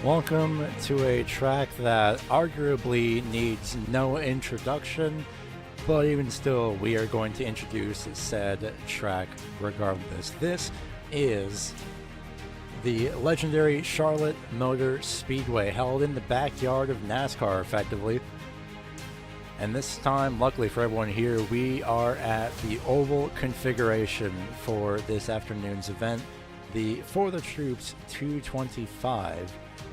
Welcome to a track that arguably needs no introduction, but even still, we are going to introduce said track regardless. This is the legendary Charlotte Motor Speedway, held in the backyard of NASCAR, effectively. And this time, luckily for everyone here, we are at the oval configuration for this afternoon's event, the For the Troops 225,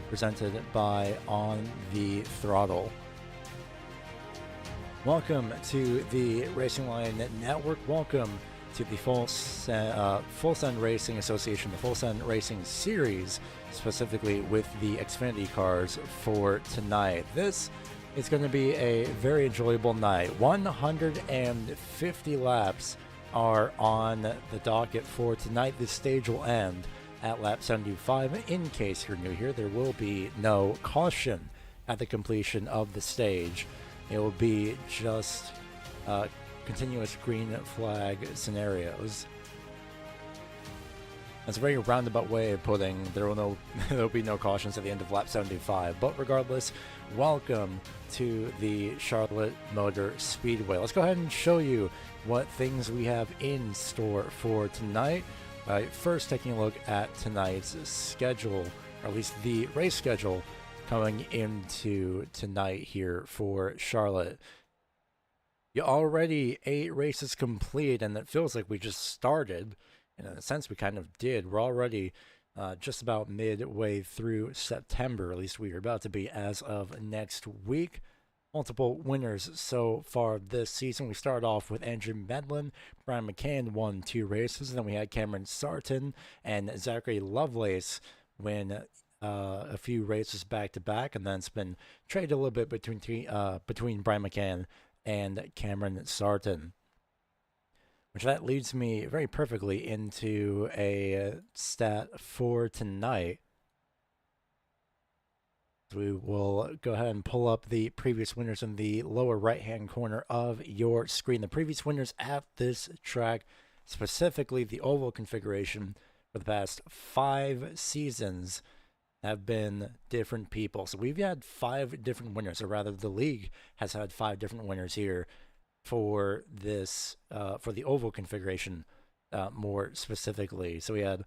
presented by On the Throttle. Welcome to the Racing Line Network. Welcome to the Full Send Racing Association, the Full Send Racing Series, specifically with the Xfinity cars for tonight. This is going to be a very enjoyable night. 150 laps are on the docket for tonight. This stage will end at lap 75. In case you're new here, there will be no caution at the completion of the stage. It will be just continuous green flag scenarios. That's a very roundabout way of putting there will be no cautions at the end of lap 75. But regardless, welcome to the Charlotte Motor Speedway. Let's go ahead and show you what things we have in store for tonight. First, taking a look at tonight's schedule, or at least the race schedule coming into tonight here for Charlotte. You're already 8 races complete, and it feels like we just started. And in a sense, we kind of did. We're already just about midway through September, at least we are about to be as of next week. Multiple winners so far this season. We started off with Andrew Medlin. Brian McCann won 2 races. And then we had Cameron Sarton and Zachary Lovelace win a few races back-to-back. And then it's been traded a little bit between Brian McCann and Cameron Sarton. Which that leads me very perfectly into a stat for tonight. We will go ahead and pull up the previous winners in the lower right-hand corner of your screen. The previous winners at this track, specifically the oval configuration, for the past 5 seasons, have been different people. So we've had 5 different winners, or rather the league has had 5 different winners here for this, for the oval configuration more specifically. So we had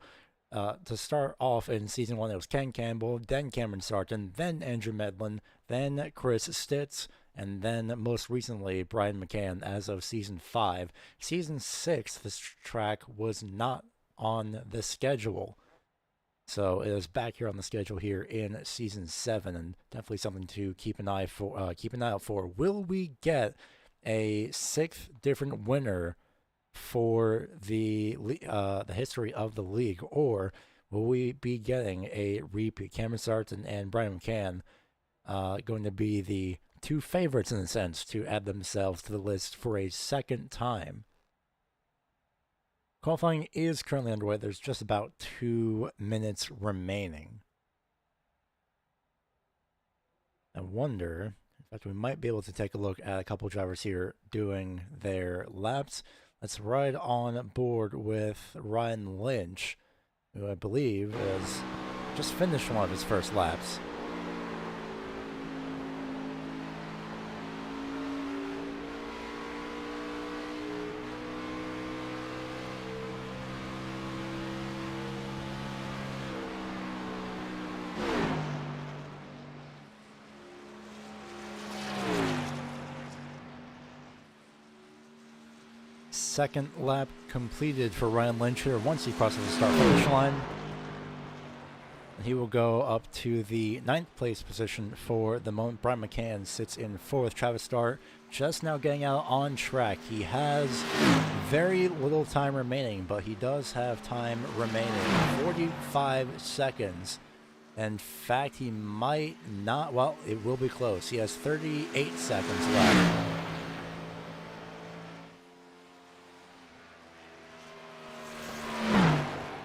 to start off in season 1, it was Ken Campbell, then Cameron Sarton, then Andrew Medlin, then Chris Stitz, and then most recently Brian McCann as of Season 5. Season 6, this track was not on the schedule. So it is back here on the schedule here in Season 7, and definitely something to keep an eye out for. Will we get a 6th different winner for the history of the league, or will we be getting a repeat? Cameron Sarton and Brian McCann going to be the two favorites in a sense to add themselves to the list for a second time. Qualifying is currently underway. There's just about 2 minutes remaining. I wonder, in fact, we might be able to take a look at a couple drivers here doing their laps. Let's ride on board with Ryan Lynch, who I believe has just finished one of his first laps. Second lap completed for Ryan Lynch here once he crosses the start-finish line. He will go up to the 9th place position for the moment. Brian McCann sits in 4th. Travis Starr just now getting out on track. He has very little time remaining, but he does have time remaining. 45 seconds. In fact, he might not. Well, it will be close. He has 38 seconds left.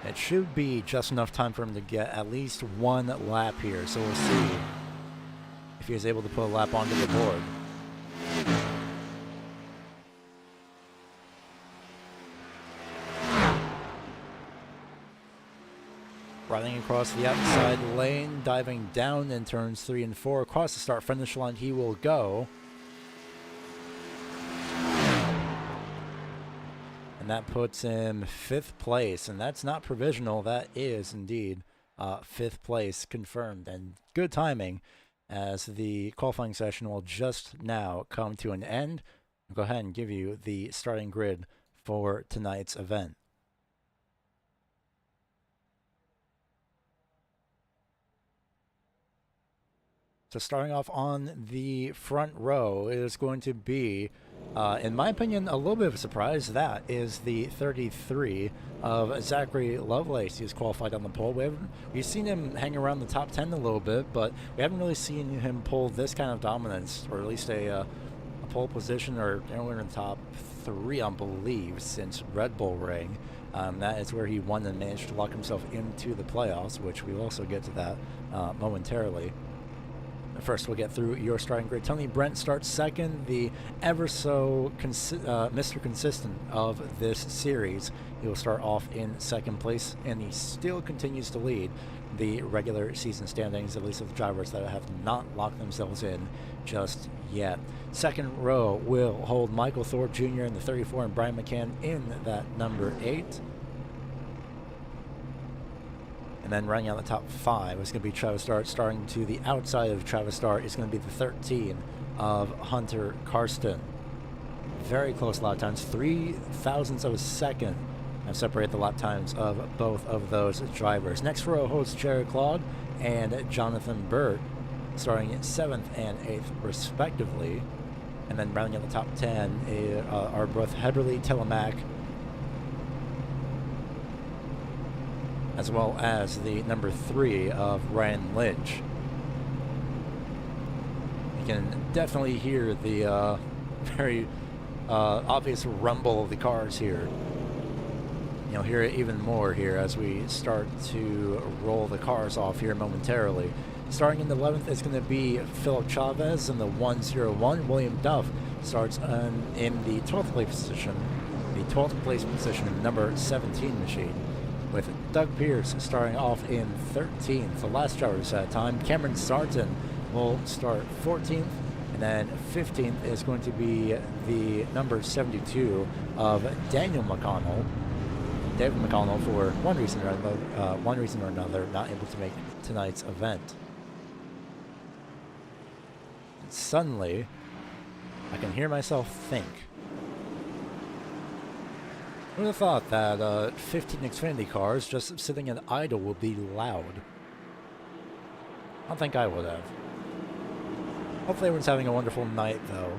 It should be just enough time for him to get at least one lap here, so we'll see if he is able to put a lap onto the board. Riding across the outside lane, diving down in turns 3 and 4. Across the start-finish line he will go. And that puts him 5th place, and that's not provisional. That is indeed 5th place confirmed, and good timing as the qualifying session will just now come to an end. I'll go ahead and give you the starting grid for tonight's event. So starting off on the front row is going to be, in my opinion, a little bit of a surprise. That is the 33 of Zachary Lovelace. He's qualified on the pole. We've seen him hang around the top 10 a little bit, but we haven't really seen him pull this kind of dominance, or at least a pole position, or anywhere in the top 3, I believe, since Red Bull Ring. That is where he won and managed to lock himself into the playoffs, which we'll also get to that momentarily. First, we'll get through your starting grid. Tony Brent starts second, the ever so Mr. Consistent of this series. He will start off in second place, and he still continues to lead the regular season standings, at least of the drivers that have not locked themselves in just yet. Second row will hold Michael Thorpe Jr. in the 34 and Brian McCann in that number 8. And then running out the top 5 is going to be Travis Starr. Starting to the outside of Travis Starr is going to be the 13 of Hunter Karsten. Very close lap times, 0.03 of a second have separated the lap times of both of those drivers. Next row holds Jared Claude and Jonathan Burt, starting at 7th and 8th respectively. And then rounding out the top 10 are both Heatherly Telemack, as well as the number 3 of Ryan Lynch. You can definitely hear the very obvious rumble of the cars here. You'll hear it even more here as we start to roll the cars off here momentarily. Starting in the 11th is going to be Philip Chavez in the 101. William Duff starts in the 12th place position. The 12th place position in the number 17 machine, with Doug Pierce starting off in 13th. The last driver's time, Cameron Sarton will start 14th, and then 15th is going to be the number 72 of Daniel McConnell. David McConnell, for one reason or another, not able to make tonight's event. And suddenly, I can hear myself think. Who would have thought that 15 Xfinity cars just sitting in idle would be loud? I don't think I would have. Hopefully everyone's having a wonderful night, though.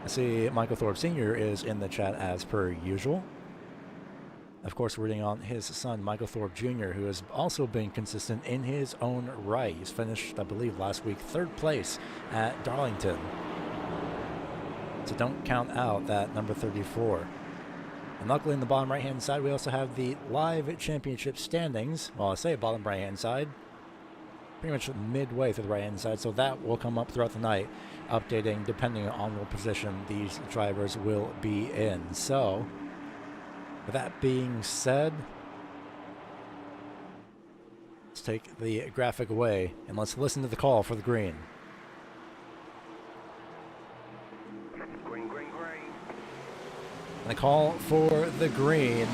I see Michael Thorpe Sr. is in the chat as per usual. Of course, rooting on his son, Michael Thorpe Jr., who has also been consistent in his own right. He's finished, I believe, last week, 3rd place at Darlington. So don't count out that number 34. And luckily, in the bottom right-hand side, we also have the live championship standings. Well, I say bottom right-hand side. Pretty much midway through the right-hand side. So that will come up throughout the night, updating depending on what position these drivers will be in. So, with that being said, let's take the graphic away and let's listen to the call for the green. Green, green, green. And the call for the green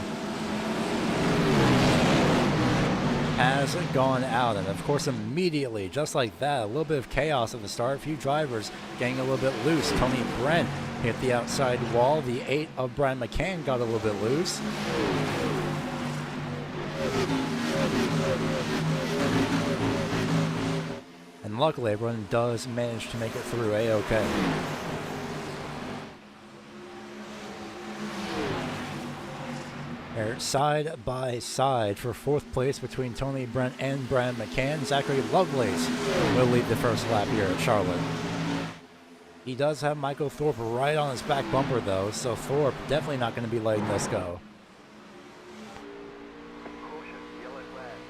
has gone out, and of course immediately, just like that, a little bit of chaos at the start, a few drivers getting a little bit loose. Tony Brent hit the outside wall, the 8 of Brian McCann got a little bit loose. And luckily everyone does manage to make it through A-OK. They're side by side for 4th place between Tony Brent and Brian McCann. Zachary Lovelace will lead the first lap here at Charlotte. He does have Michael Thorpe right on his back bumper, though, so Thorpe definitely not going to be letting this go.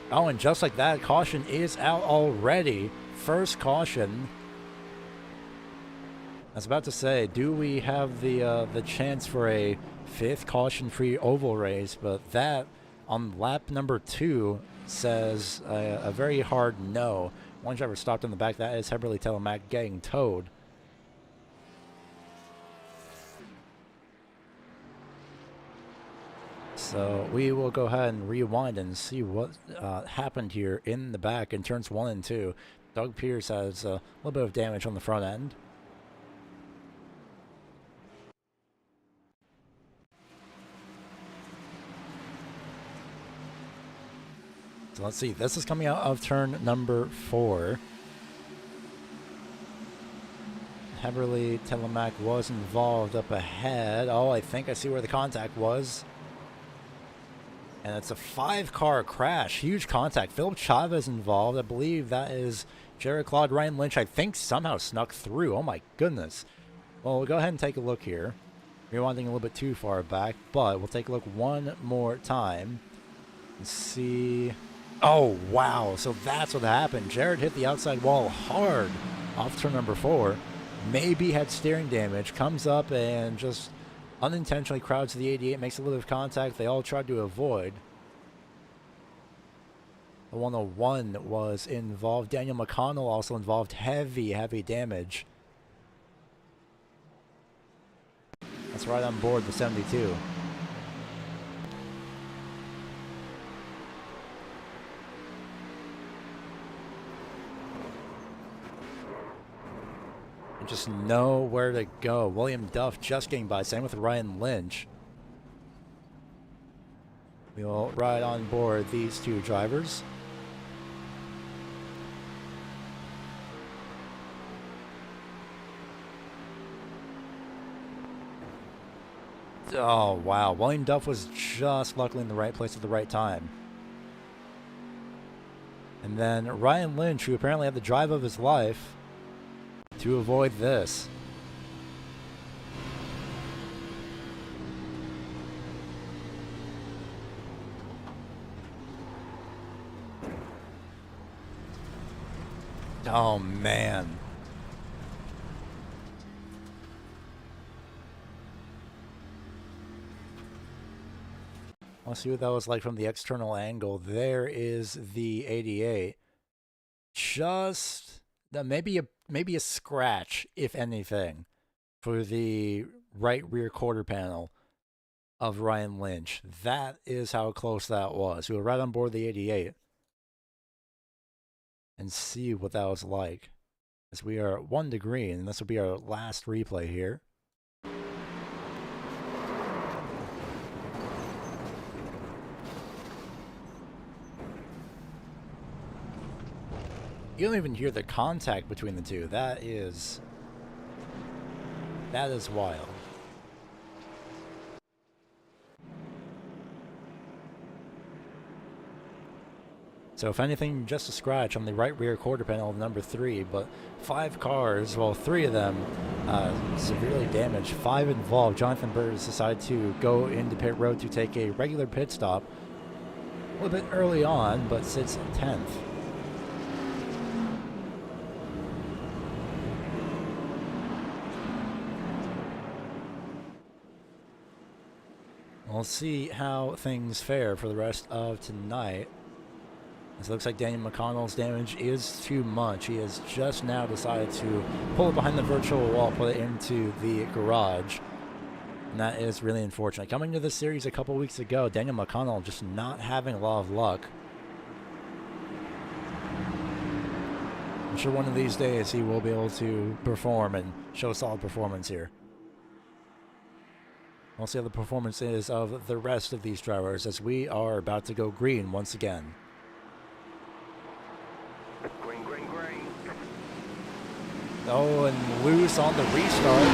Oh, and just like that, caution is out already. First caution. I was about to say, do we have the chance for a 5th caution-free oval race? But that, on lap number 2, says a very hard no. One driver stopped in the back. That is Heberly Telemac getting towed. So we will go ahead and rewind and see what happened here in the back in turns 1 and 2. Doug Pierce has a little bit of damage on the front end. So let's see. This is coming out of turn number 4. Heberly Telemac was involved up ahead. Oh, I think I see where the contact was. And it's a 5-car crash. Huge contact. Philip Chavez involved. I believe that is Jared Claude. Ryan Lynch, I think, somehow snuck through. Oh, my goodness. Well, we'll go ahead and take a look here. Rewinding a little bit too far back, but we'll take a look one more time and see. Oh, wow. So that's what happened. Jared hit the outside wall hard off turn number 4. Maybe had steering damage. Comes up and just unintentionally crowds the 88. Makes a little bit of contact. They all tried to avoid. The 101 was involved. Daniel McConnell also involved. Heavy damage. That's right on board the 72. Just know where to go. William Duff just getting by. Same with Ryan Lynch. We will ride on board these two drivers. Oh, wow. William Duff was just luckily in the right place at the right time. And then Ryan Lynch, who apparently had the drive of his life to avoid this. Oh, man. Let's see what that was like from the external angle. There is the 88. Just maybe a scratch, if anything, for the right rear quarter panel of Ryan Lynch. That is how close that was. We were right on board the 88 and see what that was like. as we are 1 to green, and this will be our last replay here. You don't even hear the contact between the two. That is wild. So if anything, just a scratch on the right rear quarter panel of number 3, but 5 cars, well, 3 of them severely damaged, 5 involved. Jonathan Bird has decided to go into pit road to take a regular pit stop a little bit early on, but sits 10th. We'll see how things fare for the rest of tonight. It looks like Daniel McConnell's damage is too much. He has just now decided to pull it behind the virtual wall, put it into the garage. And that is really unfortunate. Coming to this series a couple weeks ago, Daniel McConnell just not having a lot of luck. I'm sure one of these days he will be able to perform and show a solid performance here. We'll see how the performance is of the rest of these drivers as we are about to go green once again. Green, green, green. Oh, and loose on the restart.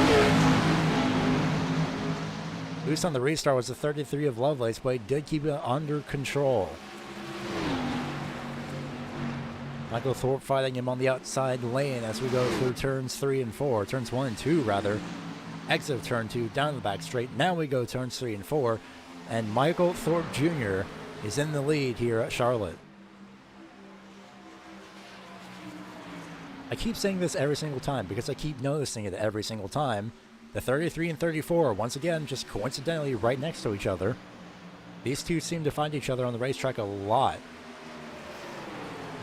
Loose on the restart was the 33 of Lovelace, but he did keep it under control. Michael Thorpe fighting him on the outside lane as we go through turns 3 and 4. Turns 1 and 2, rather. Exit of turn 2, down the back straight. Now we go turns 3 and 4. And Michael Thorpe Jr. is in the lead here at Charlotte. I keep saying this every single time because I keep noticing it every single time. The 33 and 34, once again, just coincidentally right next to each other. These two seem to find each other on the racetrack a lot.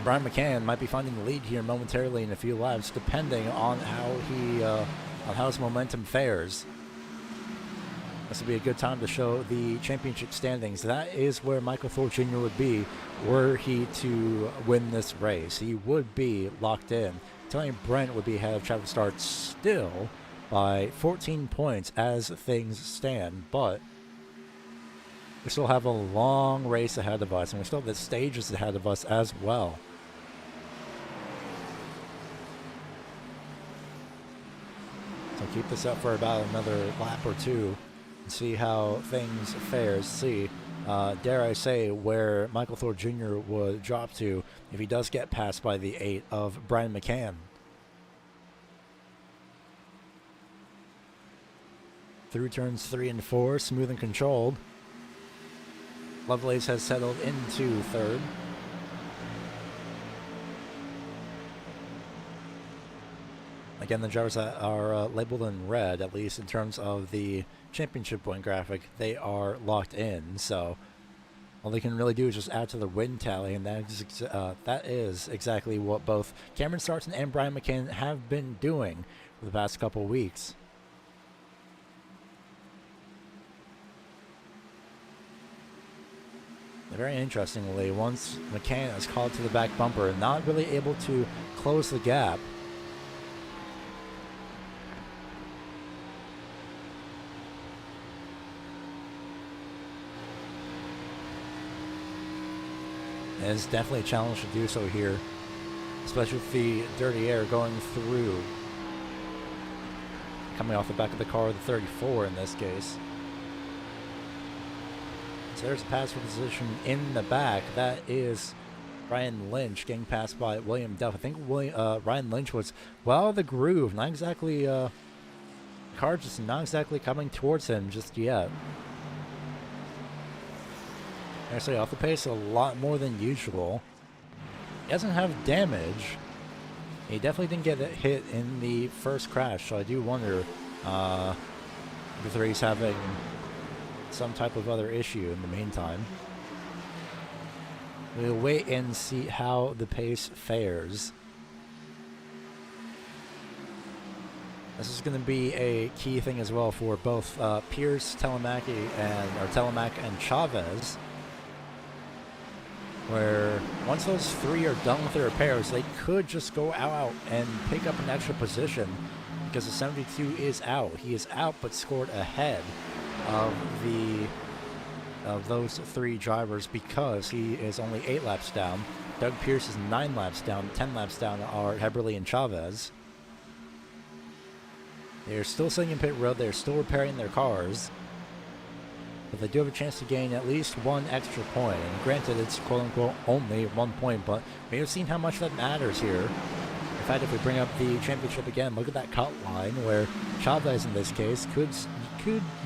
Brian McCann might be finding the lead here momentarily in a few laps, depending on how his momentum fares. This would be a good time to show the championship standings. That is where Michael Thorpe Jr. would be were he to win this race. He would be locked in. Tony Brent would be ahead of Travis Start still by 14 points as things stand, but we still have a long race ahead of us, and we still have the stages ahead of us as well. So keep this up for about another lap or two and see how things fares. See, dare I say, where Michael Thorpe Jr. would drop to if he does get passed by the 8 of Brian McCann. Through turns 3 and 4, smooth and controlled. Lovelace has settled into third. Again, the drivers that are labeled in red, at least in terms of the championship point graphic, they are locked in. So all they can really do is just add to the win tally, and that is exactly what both Cameron Sarton and Brian McCann have been doing for the past couple weeks. Very interestingly, once McCann is called to the back bumper and not really able to close the gap, and it's definitely a challenge to do so here, especially with the dirty air going through, coming off the back of the car, the 34 in this case. So there's a pass for position in the back. That is Ryan Lynch getting passed by William Duff. I think Ryan Lynch was, well, the groove, not exactly, the car just not exactly coming towards him just yet. Actually, off the pace a lot more than usual. He doesn't have damage. He definitely didn't get hit in the first crash, so I do wonder if he's having some type of other issue in the meantime. We'll wait and see how the pace fares. This is going to be a key thing as well for both Pierce, Telemac, and Chavez. where once those three are done with their repairs, they could just go out and pick up an extra position because the 72 is out. He is out but scored ahead of those three drivers because he is only 8 laps down. Doug Pierce is 9 laps down. 10 laps down are Heberly and Chavez. They're still sitting in pit road. They're still repairing their cars. But they do have a chance to gain at least 1 extra point. And granted, it's quote-unquote only 1 point, but we have seen how much that matters here. In fact, if we bring up the championship again, look at that cut line where Chavez, in this case, could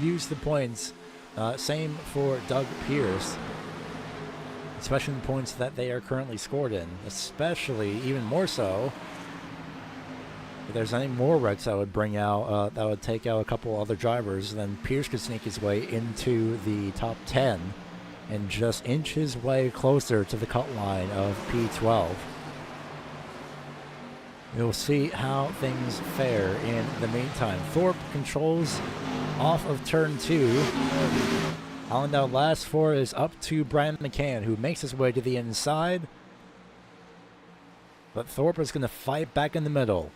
use the points. Same for Doug Pierce, especially the points that they are currently scored in. Especially, even more so, if there's any more wrecks that would bring out, that would take out a couple other drivers, then Pierce could sneak his way into the top 10 and just inch his way closer to the cut line of P12. We'll see how things fare in the meantime. Thorpe controls off of turn 2. Allendale last 4 is up to Brian McCann, who makes his way to the inside. But Thorpe is going to fight back in the middle.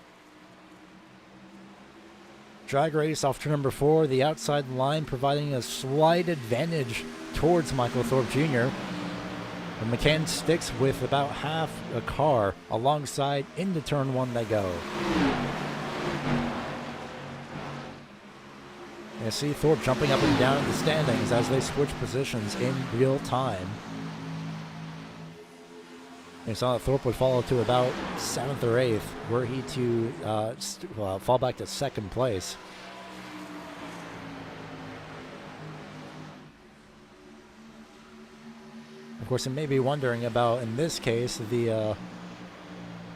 Drag race off turn number 4, the outside line providing a slight advantage towards Michael Thorpe Jr. And McCann sticks with about half a car alongside. Into turn 1 they go. You see Thorpe jumping up and down in the standings as they switch positions in real time. You saw that Thorpe would fall to about 7th or 8th, were he to fall back to 2nd place. Of course, you may be wondering about, in this case, the,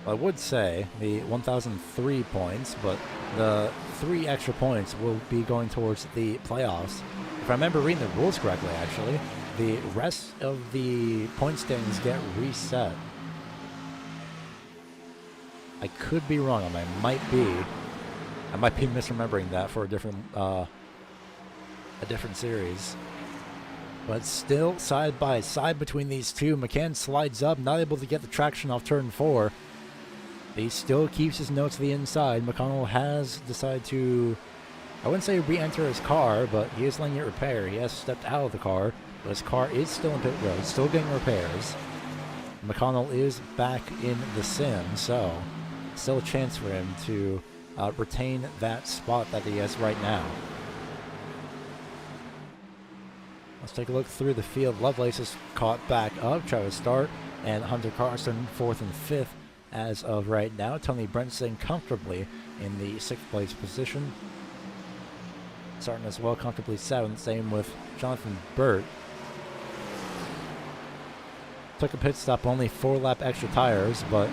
I would say, the 1,003 points, but the 3 extra points will be going towards the playoffs. If I remember reading the rules correctly, actually, the rest of the point standings get reset. I could be wrong, I might be misremembering that for a different series. But still side by side between these two. McCann slides up, not able to get the traction off turn 4. He still keeps his nose to the inside. McConnell has decided to, I wouldn't say re-enter his car, but he is letting it repair. He has stepped out of the car, but his car is still in pit road, still getting repairs. McConnell is back in the sim, so still a chance for him to retain that spot that he has right now. Let's take a look through the field. Lovelace is caught back up. Travis Start and Hunter Carson 4th and 5th as of right now. Tony Brent sitting comfortably in the 6th place position. Starting as well comfortably 7th. Same with Jonathan Burt. Took a pit stop, only 4 lap extra tires, but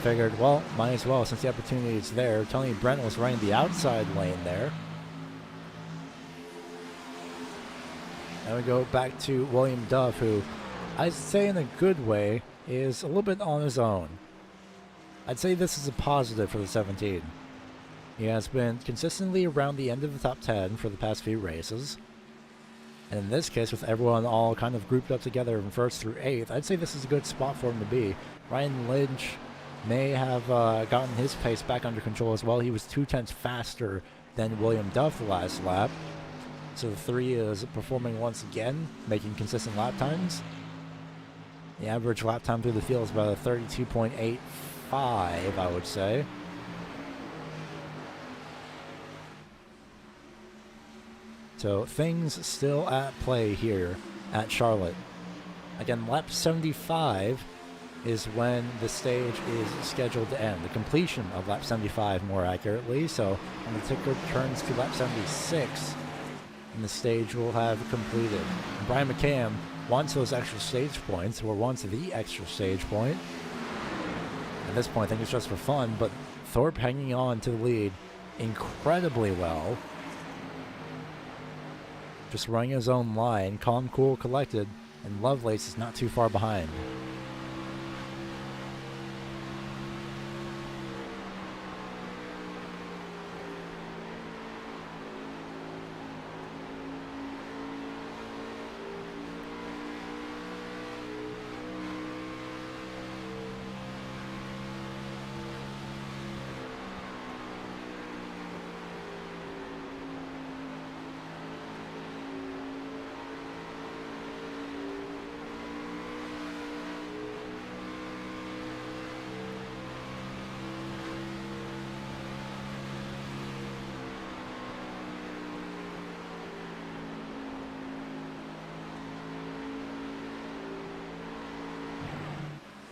figured, well, might as well since the opportunity is there. Tony Brent was running the outside lane there. And we go back to William Duff, who I'd say in a good way is a little bit on his own. I'd say this is a positive for the 17. He has been consistently around the end of the top 10 for the past few races. And in this case, with everyone all kind of grouped up together from 1st through 8th, I'd say this is a good spot for him to be. Ryan Lynch may have gotten his pace back under control as well. He was 0.2 faster than William Duff the last lap. So the 3 is performing once again, making consistent lap times. The average lap time through the field is about a 32.85, I would say. So things still at play here at Charlotte. Again, lap 75 is when the stage is scheduled to end. The completion of lap 75, more accurately. So when the ticker turns to lap 76, and the stage will have completed. And Brian McCann wants those extra stage points, or wants the extra stage point. At this point, I think it's just for fun, but Thorpe hanging on to the lead incredibly well. Just running his own line, calm, cool, collected, and Lovelace is not too far behind.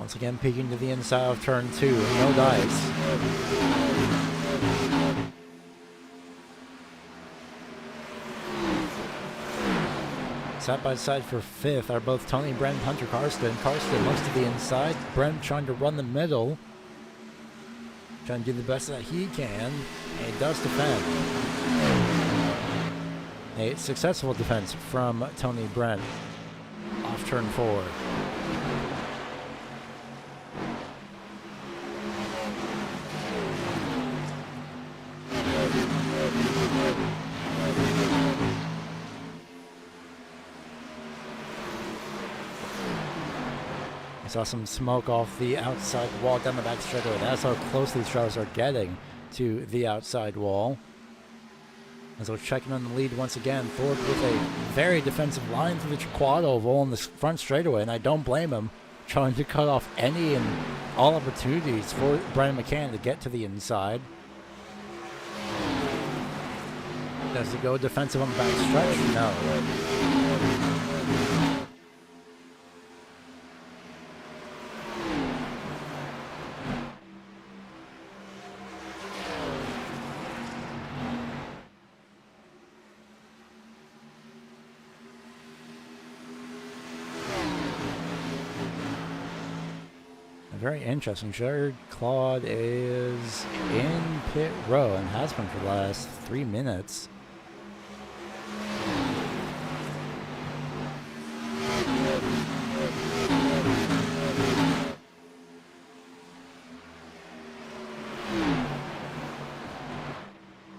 Once again, peeking to the inside of turn 2. No dice. Side by side for 5th are both Tony Brent and Hunter Karsten. Karsten looks to the inside. Brent trying to run the middle. Trying to do the best that he can. And he does defend. A successful defense from Tony Brent off turn 4. I saw some smoke off the outside wall down the back straightaway. That's how close these drivers are getting to the outside wall. As we're checking on the lead once again, Thorpe with a very defensive line through the quad oval in the front straightaway, and I don't blame him, trying to cut off any and all opportunities for Brian McCann to get to the inside. Does he go defensive on the back stretch? No. Very interesting. Jared Claude is in pit row and has been for the last 3 minutes.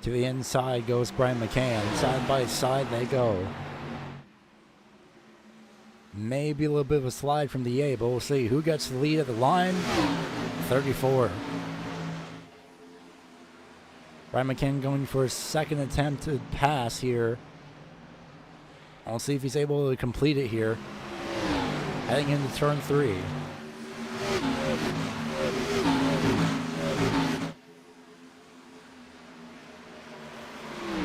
To the inside goes Brian McCann. Side by side they go. Maybe a little bit of a slide from the A, but we'll see. Who gets the lead at the line? 34. Brian McCann going for his second attempt to pass here. I'll see if he's able to complete it here. Heading into turn 3.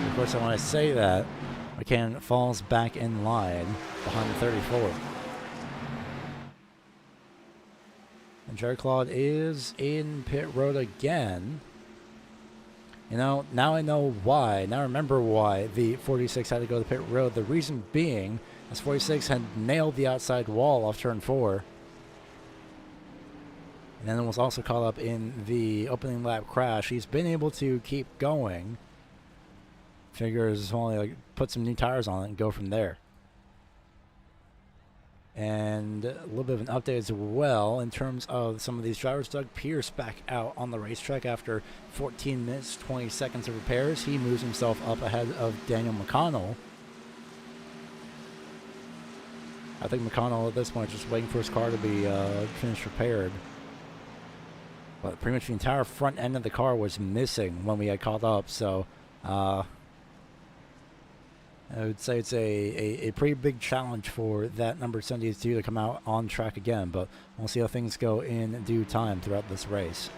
Of course, when I say that, McCann falls back in line behind 34. And Jared Claude is in pit road again. You know, now I know why. Now I remember why the 46 had to go to pit road. The reason being, as 46 had nailed the outside wall off turn 4. And then was also caught up in the opening lap crash. He's been able to keep going. Figures only like put some new tires on it and go from there. And a little bit of an update as well in terms of some of these drivers. Doug Pierce back out on the racetrack after 14 minutes, 20 seconds of repairs. He moves himself up ahead of Daniel McConnell. I think McConnell at this point is just waiting for his car to be finished repaired. But pretty much the entire front end of the car was missing when we had caught up, so I would say it's a pretty big challenge for that number 72 to come out on track again, but we'll see how things go in due time throughout this race.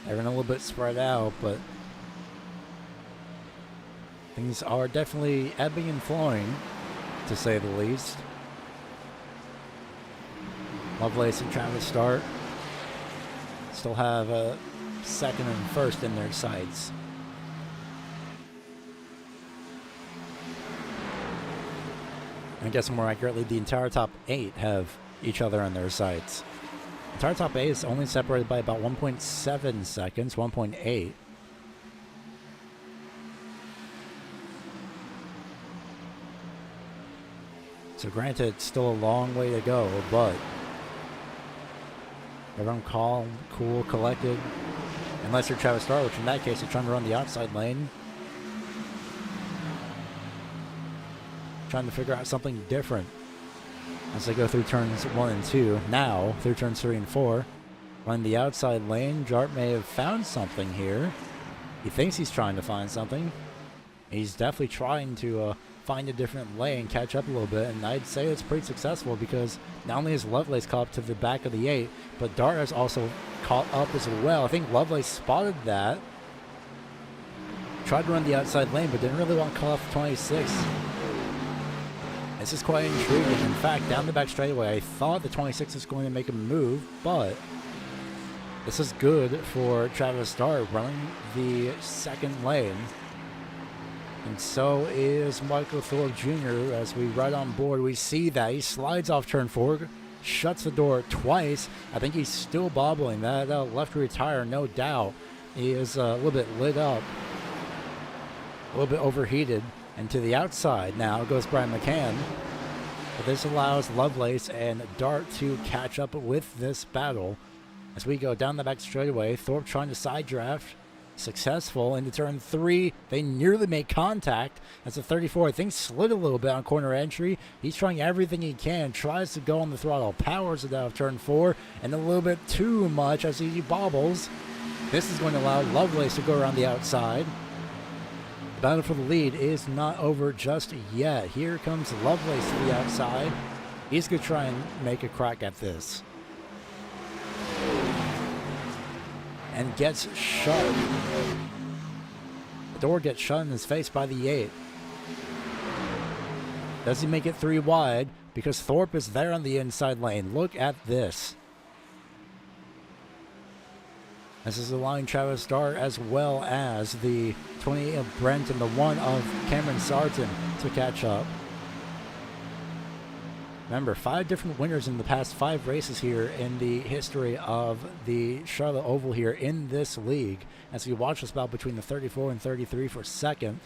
Everyone a little bit spread out, but things are definitely ebbing and flowing, to say the least. Lovelace and Travis start. Still have a second and first in their sights. I guess more accurately, the entire top 8 have each other in their sights. The entire top 8 is only separated by about 1.7 seconds, 1.8. So granted, it's still a long way to go, but everyone calm, cool, collected. Unless you're Travis Starr, which in that case, you're trying to run the outside lane. Trying to figure out something different as they go through turns 1 and 2. Now, through turns 3 and 4. Run the outside lane. Jart may have found something here. He thinks he's trying to find something. He's definitely trying to find a different lane, catch up a little bit, and I'd say it's pretty successful because not only has Lovelace caught up to the back of the 8, but Dart has also caught up as well. I think Lovelace spotted that Tried to run the outside lane, but didn't really want to cut off the 26. This is quite intriguing. In fact, down the back straightaway, I thought the 26 was going to make a move, but this is good for Travis Dart running the second lane. And so is Michael Thorpe Jr. As we ride on board, we see that he slides off turn 4, shuts the door twice. I think he's still bobbling. That left rear tire, no doubt, he is a little bit lit up, a little bit overheated. And to the outside now goes Brian McCann. But this allows Lovelace and Dart to catch up with this battle. As we go down the back straightaway, Thorpe trying to side draft. Successful into turn 3. They nearly make contact as the 34, I think, slid a little bit on corner entry. He's trying everything he can, tries to go on the throttle, powers it out of turn 4, and a little bit too much as he bobbles. This is going to allow Lovelace to go around the outside. The battle for the lead is not over just yet. Here comes Lovelace to the outside. He's going to try and make a crack at this. And gets shut. The door gets shut in his face by the 8. Does he make it 3 wide? Because Thorpe is there on the inside lane. Look at this. This is allowing Travis Dart as well as the 28 of Brent and the 1 of Cameron Sarton to catch up. Remember, 5 different winners in the past 5 races here in the history of the Charlotte Oval here in this league. As we watch this battle between the 34 and 33 for second,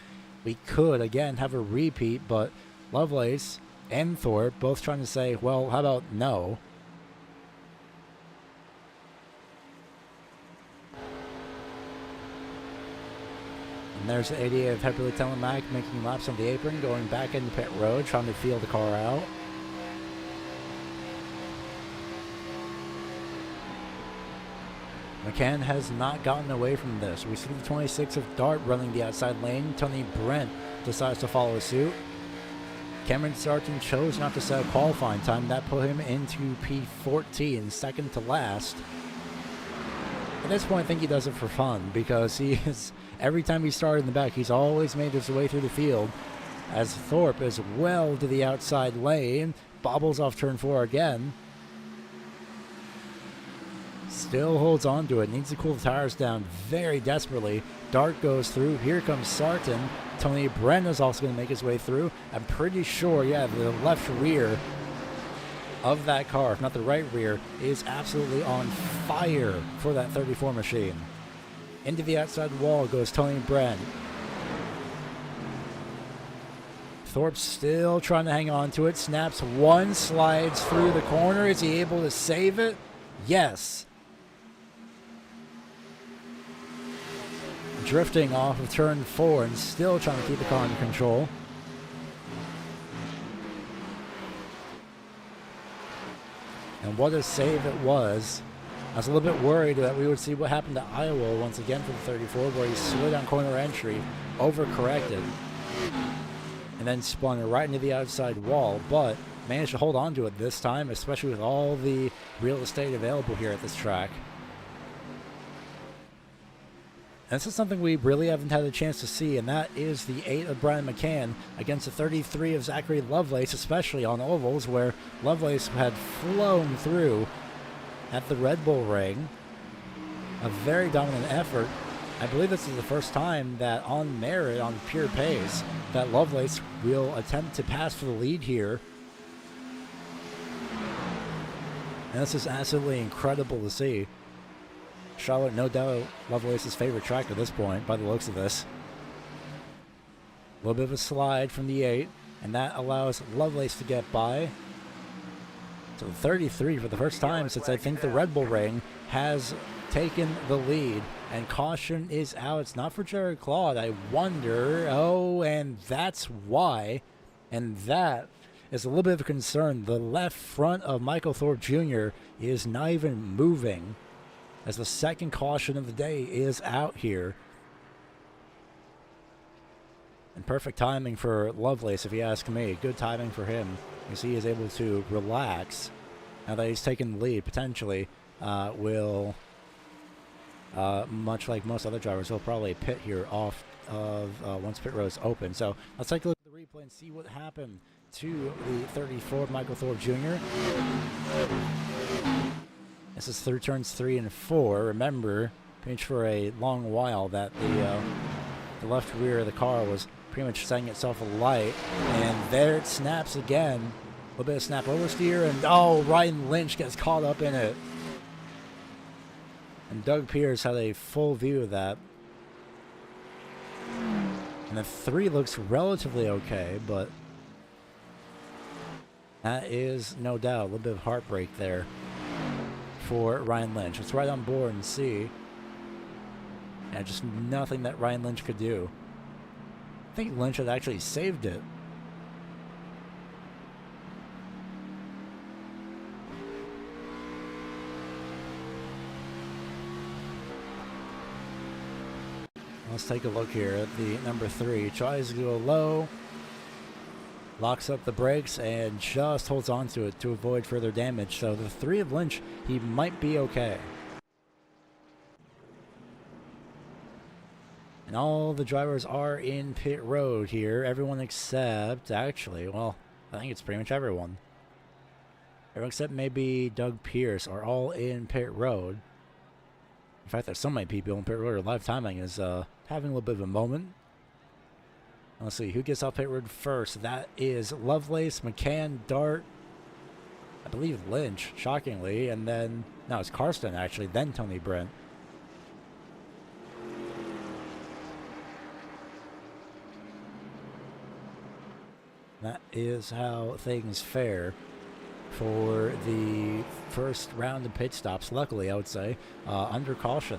we could, again, have a repeat, but Lovelace and Thorpe both trying to say, well, how about no? And there's the 88 of Hepperly Telemac making laps on the apron, going back into pit road, trying to feel the car out. McCann has not gotten away from this. We see the 26 of Dart running the outside lane. Tony Brent decides to follow suit. Cameron Sarton chose not to set a qualifying time. That put him into P14, second to last. At this point, I think he does it for fun because he is, every time he started in the back, he's always made his way through the field. As Thorpe is well to the outside lane, bobbles off turn 4 again. Still holds on to it, needs to cool the tires down very desperately. Dart goes through, here comes Sarton. Tony Brent is also going to make his way through. I'm pretty sure, yeah, the left rear of that car, if not the right rear, is absolutely on fire for that 34 machine. Into the outside wall goes Tony Brent. Thorpe still trying to hang on to it, snaps one, slides through the corner. Is he able to save it? Yes. Drifting off of turn 4 and still trying to keep the car under control. And what a save it was. I was a little bit worried that we would see what happened to Iowa once again for the 34, where he slid on corner entry, overcorrected, and then spun right into the outside wall, but managed to hold on to it this time, especially with all the real estate available here at this track. And this is something we really haven't had a chance to see, and that is the 8 of Brian McCann against the 33 of Zachary Lovelace, especially on ovals, where Lovelace had flown through at the Red Bull Ring. A very dominant effort. I believe this is the first time that on merit, on pure pace, that Lovelace will attempt to pass for the lead here. And this is absolutely incredible to see. Charlotte, no doubt, Lovelace's favorite track at this point, by the looks of this. A little bit of a slide from the 8, and that allows Lovelace to get by. So 33 for the first time since I think the Red Bull Ring has taken the lead. And caution is out. It's not for Jared Claude. I wonder. Oh, and that's why. And that is a little bit of a concern. The left front of Michael Thorpe Jr. is not even moving, as the second caution of the day is out here. And perfect timing for Lovelace, if you ask me. Good timing for him, as he is able to relax. Now that he's taken the lead, potentially will much like most other drivers, will probably pit here off of once pit road is open. So let's take a look at the replay and see what happened to the 34 Michael Thorpe Jr. This is through turns 3 and 4. Remember, pretty much for a long while that the left rear of the car was pretty much setting itself alight, and there it snaps again. A little bit of snap oversteer, and oh, Ryan Lynch gets caught up in it. And Doug Pierce had a full view of that. And the 3 looks relatively okay, but that is no doubt a little bit of heartbreak there for Ryan Lynch. Let's right on board and see. Yeah, just nothing that Ryan Lynch could do. I think Lynch had actually saved it. Let's take a look here at the number 3. Tries to go low, locks up the brakes, and just holds on to it to avoid further damage. So the 3 of Lynch, he might be okay. And all the drivers are in pit road here. Everyone except, actually, well, I think it's pretty much everyone. Everyone except maybe Doug Pierce are all in pit road. In fact, there's so many people in pit road. Live timing is having a little bit of a moment. Let's see, who gets off pit road first? That is Lovelace, McCann, Dart, I believe Lynch, shockingly, and then, no, it's Karsten, actually, then Tony Brent. That is how things fare for the first round of pit stops. Luckily, I would say, under caution.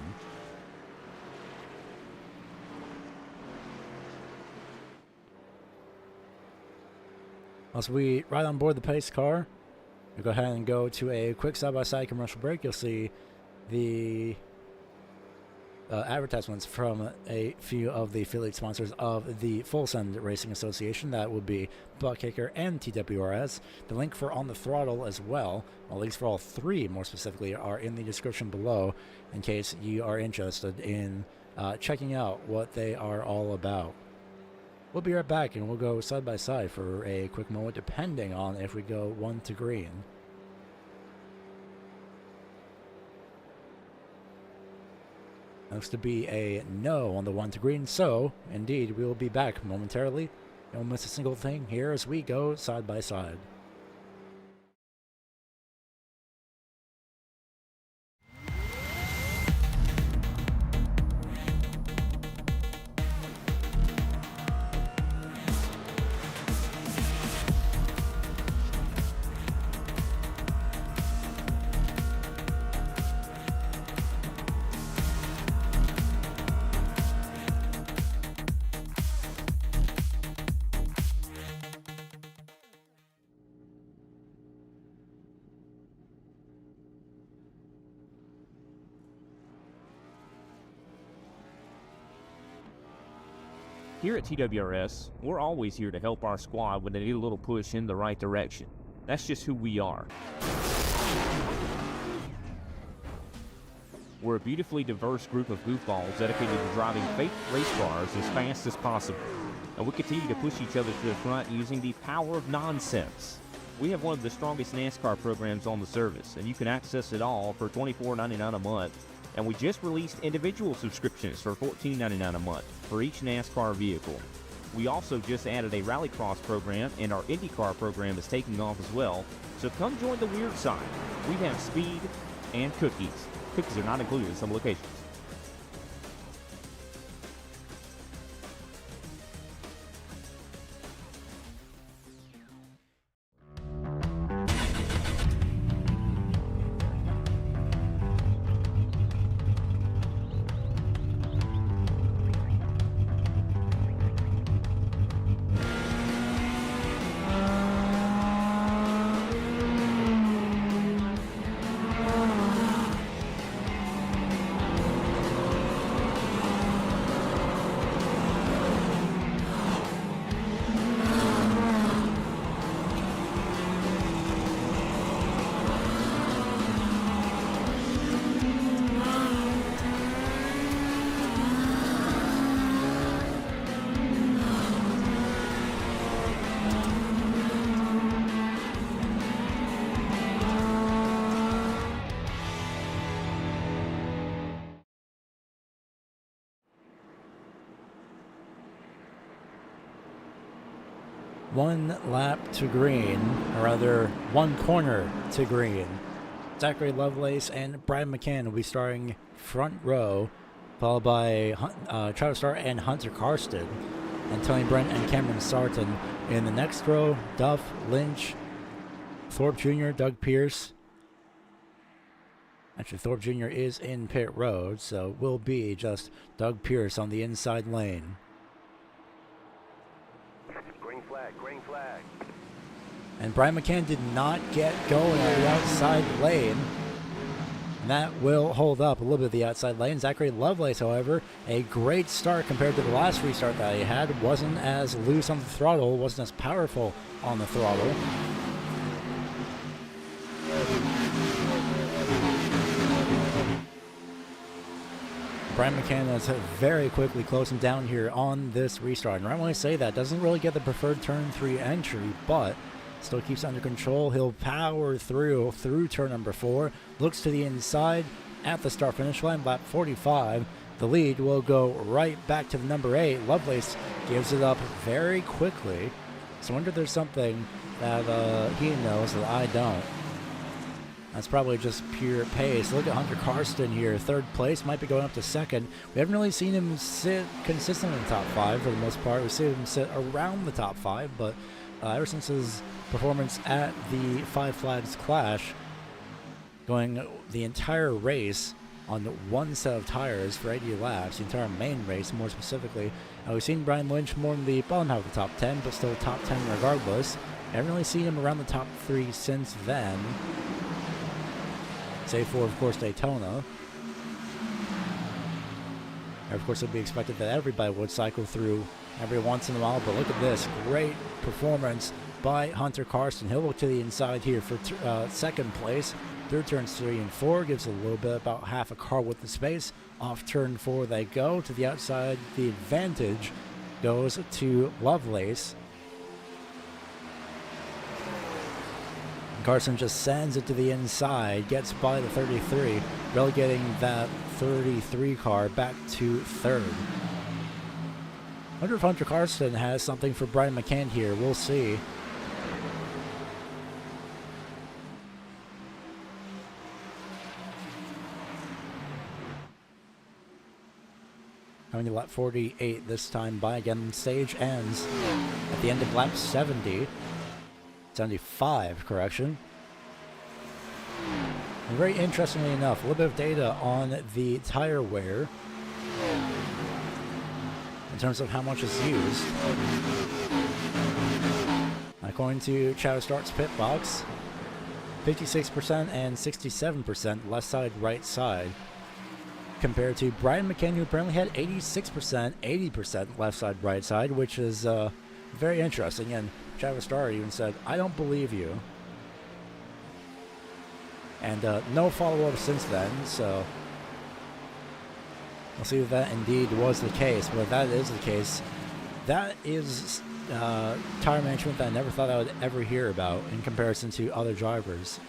As we ride on board the pace car, we'll go ahead and go to a quick side-by-side commercial break. You'll see the advertisements from a few of the affiliate sponsors of the Full Send Racing Association. That would be Buckkicker and TWRS. The link for On the Throttle as well, links for all 3 more specifically, are in the description below in case you are interested in checking out what they are all about. We'll be right back, and we'll go side by side for a quick moment, depending on if we go 1 to green. Looks to be a no on the 1 to green, so indeed we will be back momentarily. Don't miss a single thing here as we go side by side. Here at TWRS, we're always here to help our squad when they need a little push in the right direction. That's just who we are. We're a beautifully diverse group of goofballs dedicated to driving fake race cars as fast as possible. And we continue to push each other to the front using the power of nonsense. We have one of the strongest NASCAR programs on the service, and you can access it all for $24.99 a month. And we just released individual subscriptions for $14.99 a month for each NASCAR vehicle. We also just added a Rallycross program, and our IndyCar program is taking off as well. So come join the weird side. We have speed and cookies. Cookies are not included in some locations. 1 lap to green, or rather 1 corner to green. Zachary Lovelace and Brian McCann will be starting front row, followed by Travis Starr and Hunter Karsten, and Tony Brent and Cameron Sarton. In the next row, Duff, Lynch, Thorpe Jr., Doug Pierce. Actually, Thorpe Jr. is in pit road, so will be just Doug Pierce on the inside lane. Green flag, green flag. And Brian McCann did not get going on the outside lane. And that will hold up a little bit of the outside lane. Zachary Lovelace, however, a great start compared to the last restart that he had. Wasn't as loose on the throttle, wasn't as powerful on the throttle. Brian McCann is very quickly closing down here on this restart. And right when I say that, doesn't really get the preferred turn 3 entry, but still keeps under control. He'll power through turn number 4. Looks to the inside at the start finish line, lap 45. The lead will go right back to the number 8. Lovelace gives it up very quickly. So I wonder if there's something that he knows that I don't. That's probably just pure pace. Look at Hunter Karsten here. 3rd place, might be going up to 2nd. We haven't really seen him sit consistently in the top 5 for the most part. We've seen him sit around the top 5, but ever since his performance at the Five Flags Clash, going the entire race on 1 set of tires for 80 laps, the entire main race more specifically. We've seen Brian Lynch more in the bottom half of the top 10, but still top 10 regardless. Haven't really seen him around the top 3 since then, save for, of course, Daytona. And of course, it would be expected that everybody would cycle through every once in a while, but look at this. Great performance by Hunter Karsten. He'll look to the inside here for 2nd place. Through turns 3 and 4, gives a little bit, about half a car width of space. Off turn 4 they go. To the outside, the advantage goes to Lovelace. Carson just sends it to the inside, gets by the 33, relegating that 33 car back to 3rd. I wonder if Hunter Karsten has something for Brian McCann here. We'll see. Coming to lap 48 this time by again. Stage ends at the end of lap 70. 75, correction. And very interestingly enough, a little bit of data on the tire wear in terms of how much is used. According to Travis Start's pit box, 56% and 67% left side, right side, compared to Brian McCann, who apparently had 86%, 80% left side, right side, which is very interesting. And Travis Starr even said, "I don't believe you." And no follow-up since then, so we'll see if that indeed was the case. But if that is the case, that is tire management that I never thought I would ever hear about in comparison to other drivers.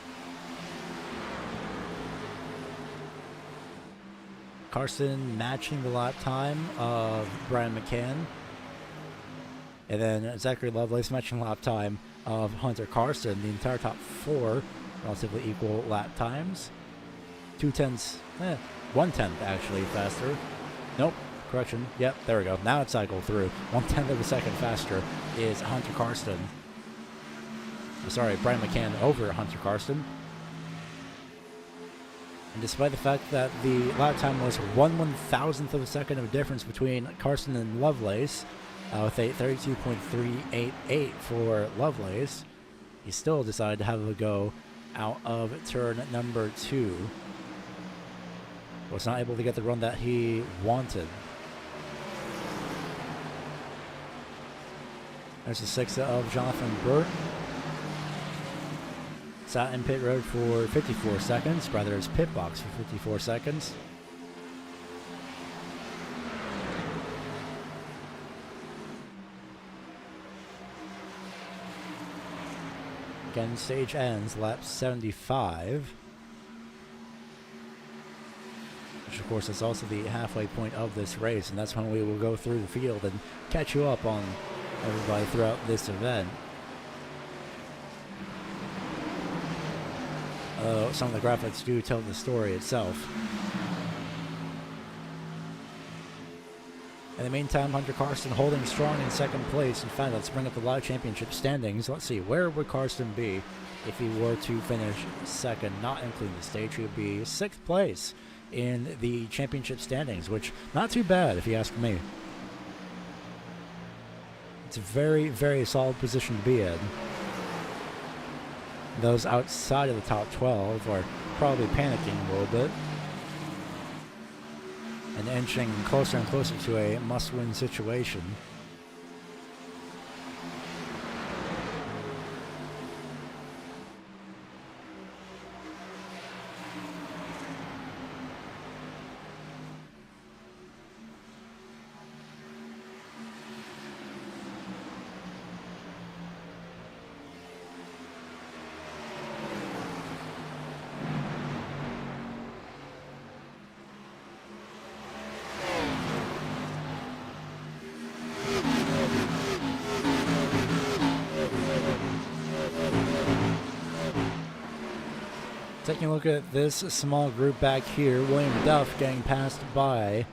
Karsten matching the lap time of Brian McCann. And then Zachary Lovelace matching lap time of Hunter Karsten. The entire top 4 relatively equal lap times. 2/10, 1/10 actually faster. Nope, correction. Yep, there we go. Now it's cycled through. 1/10 of a second faster is Hunter Karsten. Sorry, Brian McCann over Hunter Karsten. And despite the fact that the lap time was 1/1000th of a second of a difference between Karsten and Lovelace, with a 32.388 for Lovelace, he still decided to have a go out of turn number 2. Was not able to get the run that he wanted. There's the 6th of Jonathan Burt. Sat in pit road for 54 seconds, rather his pit box for 54 seconds. Again, stage ends lap 75. Which, of course, is also the halfway point of this race, and that's when we will go through the field and catch you up on everybody throughout this event. Some of the graphics do tell the story itself. In the meantime, Hunter Karsten holding strong in second place. In fact, let's bring up the live championship standings. Let's see, where would Karsten be if he were to finish second, not including the stage? He would be 6th place in the championship standings, which not too bad if you ask me. It's a very, very solid position to be in. Those outside of the top 12 are probably panicking a little bit and inching closer and closer to a must-win situation. Taking a look at this small group back here, William Duff getting passed by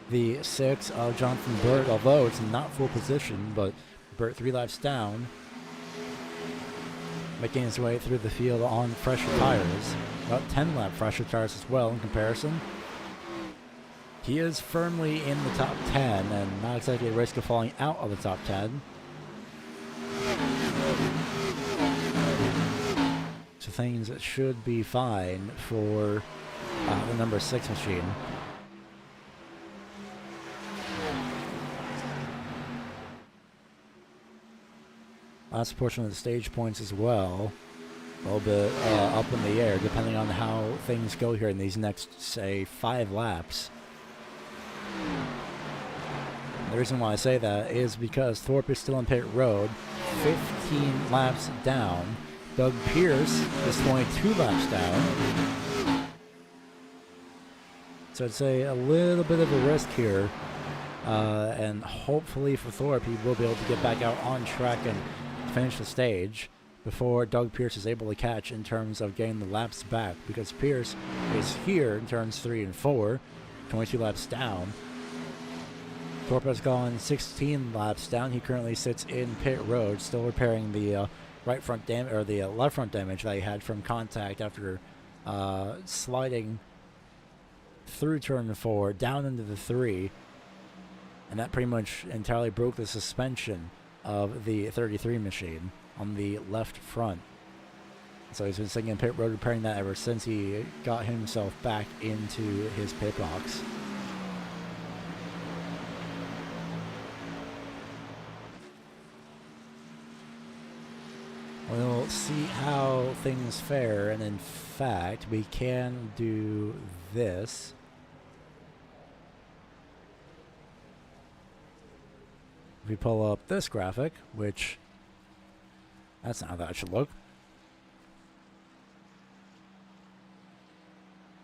the 6 of Jonathan Burt, although it's not full position, but Burt 3 laps down, making his way through the field on fresher tires, about 10 lap fresher tires as well in comparison. He is firmly in the top 10 and not exactly at risk of falling out of the top 10. So things should be fine for the number 6 machine. Last portion of the stage points as well. A little bit up in the air depending on how things go here in these next, say, 5 laps. The reason why I say that is because Thorpe is still in pit road, 15 laps down. Doug Pierce is 22 laps down. So I'd say a little bit of a risk here. And hopefully for Thorpe, he will be able to get back out on track and finish the stage before Doug Pierce is able to catch in terms of getting the laps back. Because Pierce is here in turns 3 and 4, 22 laps down. Thorpe has gone 16 laps down. He currently sits in pit road, still repairing the right front damage, or the left front damage that he had from contact after sliding through turn 4 down into the 3, and that pretty much entirely broke the suspension of the 33 machine on the left front. So he's been sitting in pit road repairing that ever since he got himself back into his pit box. We'll see how things fare, and in fact, we can do this. If we pull up this graphic, which, that's not how that should look.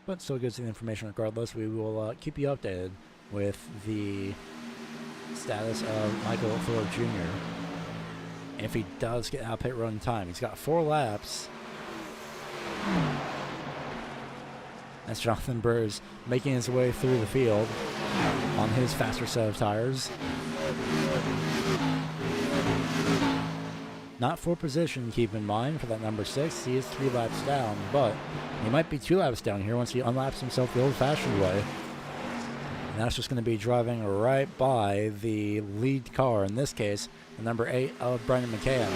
But still gives you the information regardless. We will keep you updated with the status of Michael Thorpe Jr. if he does get out of pit road in time. He's got 4 laps. That's Jonathan Burrs making his way through the field on his faster set of tires. Not for position, keep in mind, for that number 6. He is 3 laps down, but he might be 2 laps down here once he unlaps himself the old-fashioned way. And that's just going to be driving right by the lead car, in this case, the number 8 of Brendan McCann.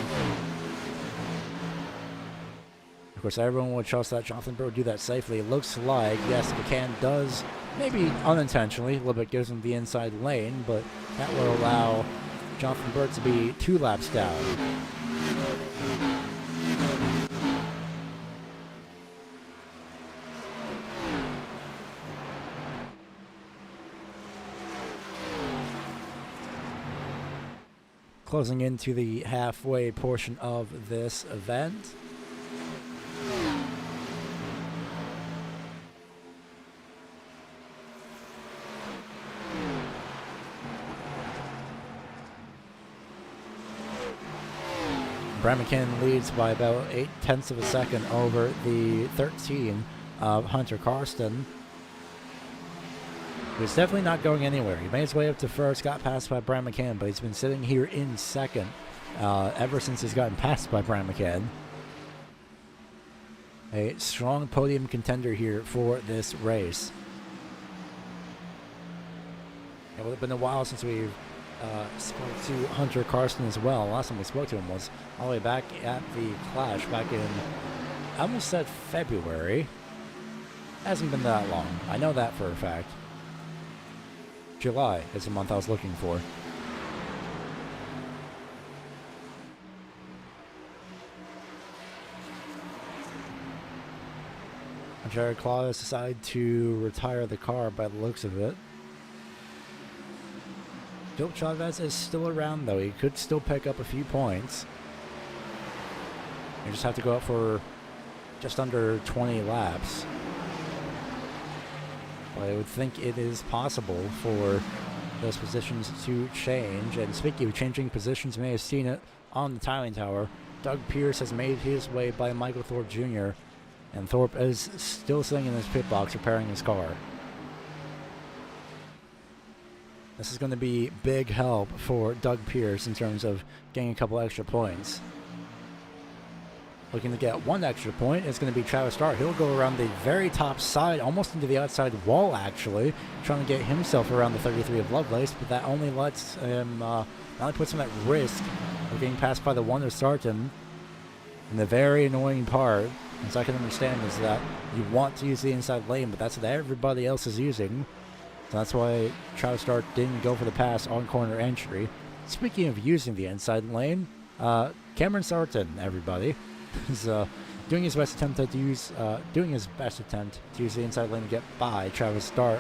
Of course, everyone would trust that Jonathan Burr would do that safely. It looks like, yes, McCann does, maybe unintentionally, a little bit gives him the inside lane, but that will allow Jonathan Burr to be 2 laps down. Closing into the halfway portion of this event. Brian McKinnon leads by about 0.8 of a second over the 13 of Hunter Karsten. He's definitely not going anywhere. He made his way up to first, got passed by Brian McKinnon, but he's been sitting here in second ever since he's gotten passed by Brian McKinnon. A strong podium contender here for this race. It would have been a while since we've spoke to Hunter Karsten as well. Last time we spoke to him was all the way back at the Clash back in, I almost said February. Hasn't been that long. I know that for a fact. July is the month I was looking for. Jared Claudius decided to retire the car by the looks of it. Phil Chavez is still around, though. He could still pick up a few points. You just have to go out for just under 20 laps. But I would think it is possible for those positions to change. And speaking of changing positions, you may have seen it on the tiling tower. Doug Pierce has made his way by Michael Thorpe Jr., and Thorpe is still sitting in his pit box repairing his car. This is going to be big help for Doug Pierce in terms of getting a couple extra points. Looking to get one extra point is going to be Travis Starr. He'll go around the very top side, almost into the outside wall, actually, trying to get himself around the 33 of Lovelace, but that only lets him, not only puts him at risk of getting passed by the one of Sarton. And the very annoying part, as I can understand, is that you want to use the inside lane, but that's what everybody else is using. So that's why Travis Starr didn't go for the pass on corner entry. Speaking of using the inside lane, Cameron Sarton, everybody, is doing his best attempt to use the inside lane to get by Travis Starr,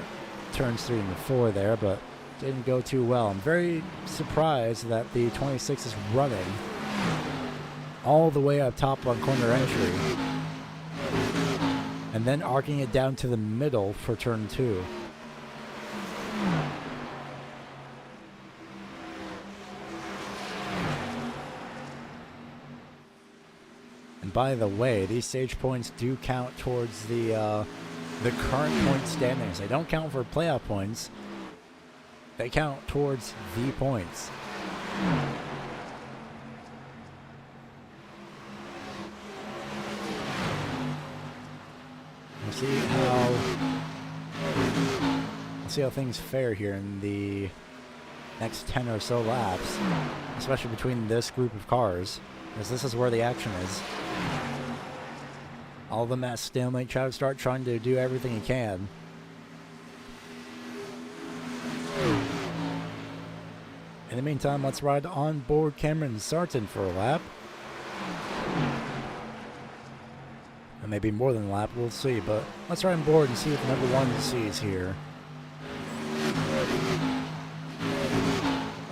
turns 3 and 4 there, but didn't go too well. I'm very surprised that the 26 is running all the way up top on corner entry, and then arcing it down to the middle for turn 2. And by the way, these stage points do count towards the current point standings. They don't count for playoff points. They count towards the points. We'll see how things fare here in the next 10 or so laps, especially between this group of cars, as this is where the action is. All of them at stalemate. Travis Starr trying to do everything he can. In the meantime, let's ride on board Cameron Sarton for a lap. And maybe more than a lap, we'll see. But let's ride on board and see if number 1 sees here.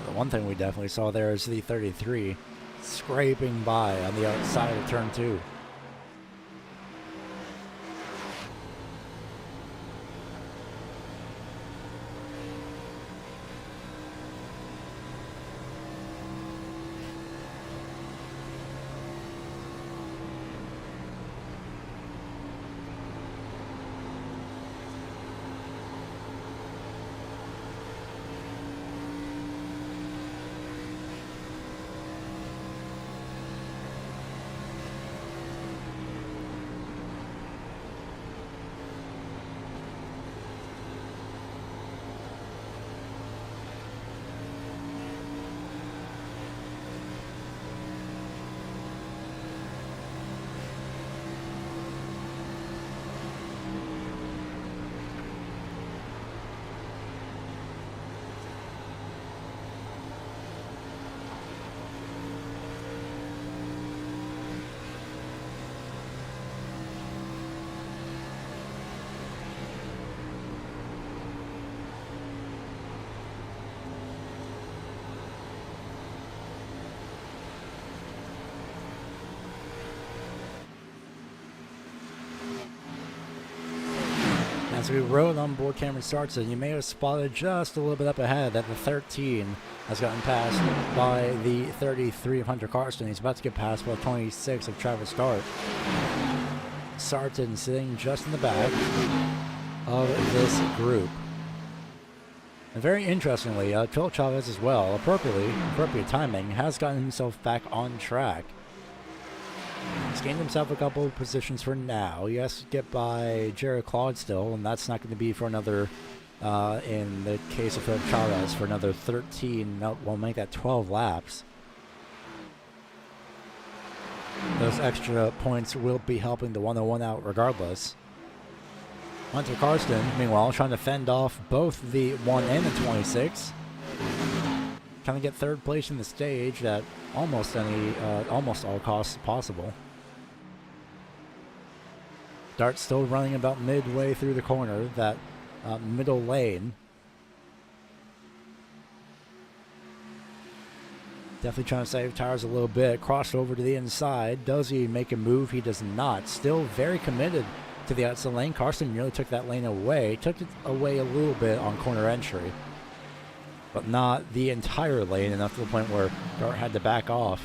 The one thing we definitely saw there is the 33 scraping by on the outside of turn 2. As we rode on board Cameron Sarton, you may have spotted just a little bit up ahead that the 13 has gotten passed by the 33 of Hunter Karsten. He's about to get passed by 26 of Travis Dart. Sarton sitting just in the back of this group. And very interestingly, Phil Chavez as well, appropriate timing, has gotten himself back on track. He's gained himself a couple of positions for now. He has to get by Jared Claude still, and that's not going to be for another, in the case of Phil Chavez, for another 13, no, we'll make that 12 laps. Those extra points will be helping the 101 out regardless. Hunter Karsten, meanwhile, trying to fend off both the 1 and the 26. Trying to get third place in the stage at almost all costs possible. Dart still running about midway through the corner, that middle lane. Definitely trying to save tires a little bit. Crossed over to the inside. Does he make a move? He does not. Still very committed to the outside lane. Karsten really took that lane away. Took it away a little bit on corner entry, but not the entire lane, enough to the point where Dart had to back off.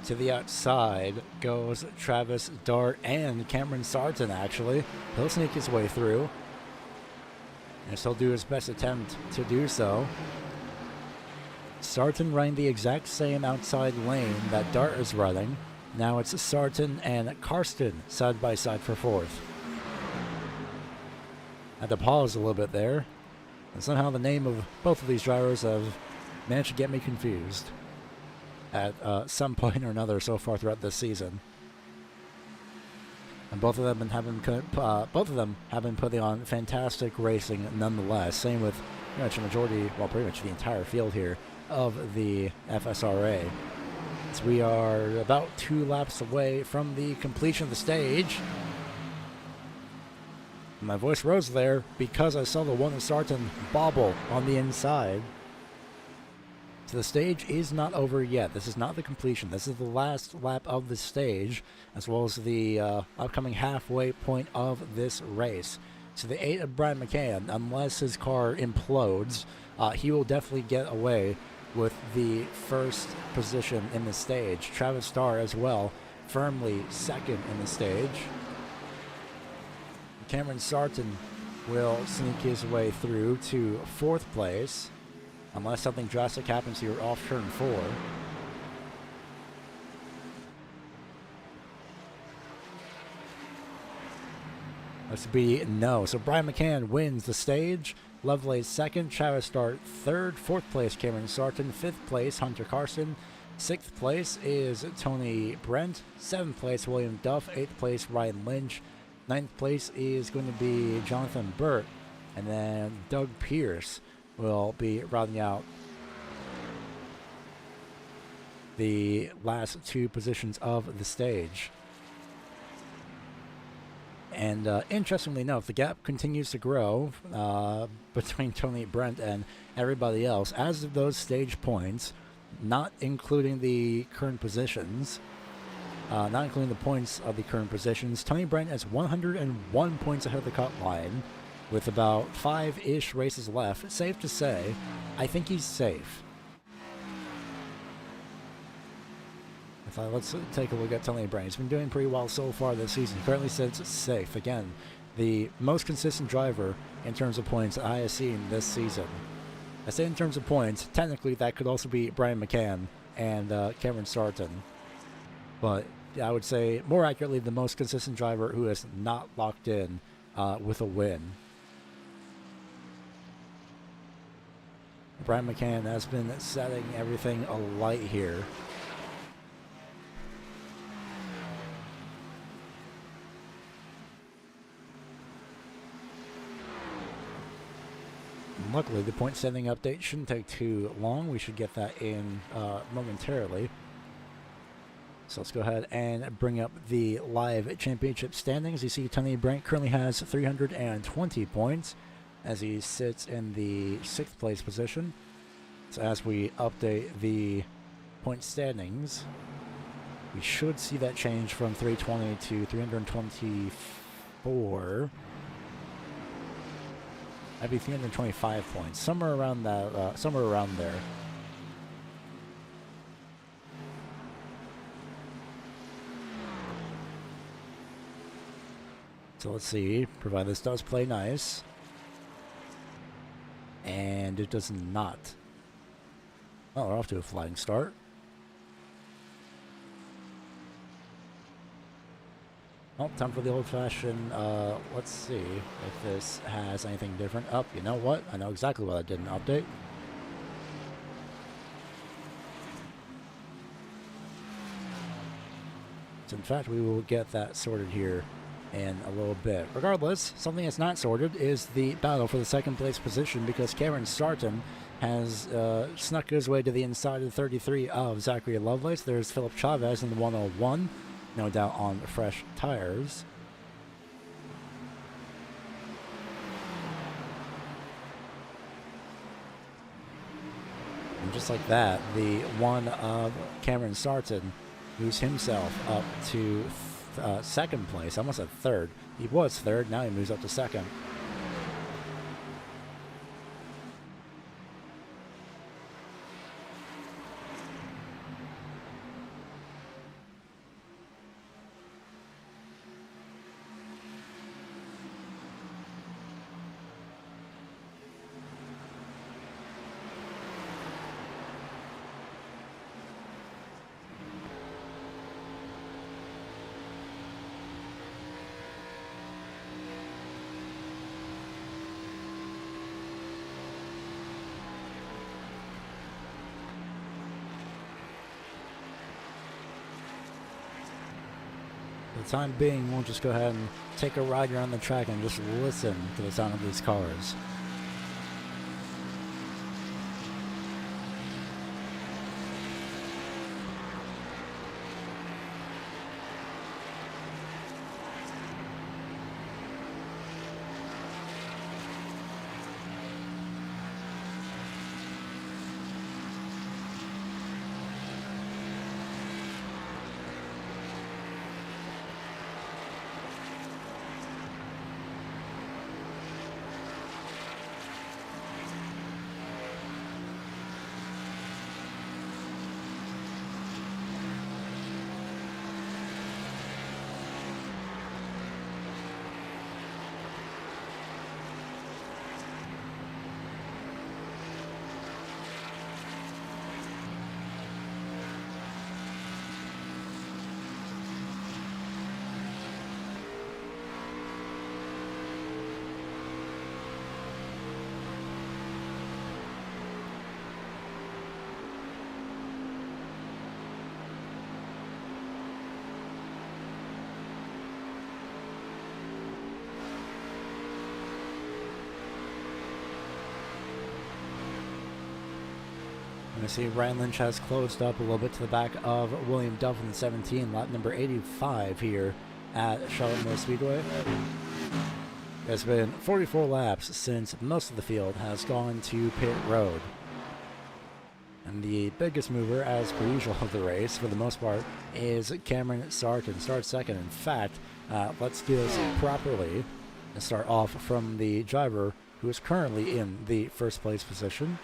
To the outside goes Travis Dart and Cameron Sarton, actually. He'll sneak his way through, and he'll do his best attempt to do so. Sarton running the exact same outside lane that Dart is running. Now it's Sarton and Karsten side by side for fourth. Had to pause a little bit there, and somehow the name of both of these drivers have managed to get me confused at some point or another so far throughout this season. And both of them have been putting on fantastic racing nonetheless. Same with pretty much the majority, well, pretty much the entire field here of the FSRA. So we are about 2 laps away from the completion of the stage. My voice rose there because I saw the one of Sarton bobble on the inside. So the stage is not over yet. This is not the completion. This is the last lap of the stage, as well as the upcoming halfway point of this race. So the 8 of Brian McCann, unless his car implodes, he will definitely get away with the first position in the stage. Travis Starr as well, firmly second in the stage. Cameron Sarton will sneak his way through to 4th place, unless something drastic happens here off turn 4. That's to be no. So Brian McCann wins the stage. Lovelace second. Travis Dart third. 4th place Cameron Sarton. 5th place Hunter Karsten. 6th place is Tony Brent. 7th place William Duff. 8th place Ryan Lynch. 9th place is going to be Jonathan Burt. And then Doug Pierce will be rounding out the last 2 positions of the stage. And interestingly enough, the gap continues to grow between Tony Brent and everybody else as of those stage points, not including the current positions, not including the points of the current positions. Tony Brent has 101 points ahead of the cut line, with about 5-ish races left. Safe to say, I think he's safe. Let's take a look at Tony Brent. He's been doing pretty well so far this season. He currently says it's safe. Again, the most consistent driver in terms of points I have seen this season. I say in terms of points, technically that could also be Brian McCann and Cameron Sarton. But I would say more accurately the most consistent driver who is not locked in with a win. Brian McCann has been setting everything alight here. Luckily, the point setting update shouldn't take too long. We should get that in momentarily. So let's go ahead and bring up the live championship standings. You see Tony Brent currently has 320 points. as he sits in the 6th place position. So as we update the point standings, we should see that change from 320 to 324. That'd be 325 points, somewhere around that, somewhere around there. So let's see, provided this does play nice. And it does not. Oh, we're off to a flying start. Well, time for the old-fashioned, let's see if this has anything different. Oh, you know what? I know exactly what I did in update. So in fact, we will get that sorted here in a little bit. Regardless, something that's not sorted is the battle for the 2nd place position, because Cameron Sarton has snuck his way to the inside of the 33 of Zachary Lovelace. There's Philip Chavez in the 101, no doubt on fresh tires. And just like that, the one of Cameron Sarton moves himself up to 2nd place. I almost said 3rd. He was 3rd, now he moves up to 2nd. For the time being, we'll just go ahead and take a ride around the track and just listen to the sound of these cars. You see Ryan Lynch has closed up a little bit to the back of William Duff in the 17, lap number 85 here at Charlotte Motor Speedway. It's been 44 laps since most of the field has gone to pit road. And the biggest mover, as per usual of the race, for the most part, is Cameron Sarton. Starts 2nd. In fact, let's do this properly and start off from the driver who is currently in the 1st place position.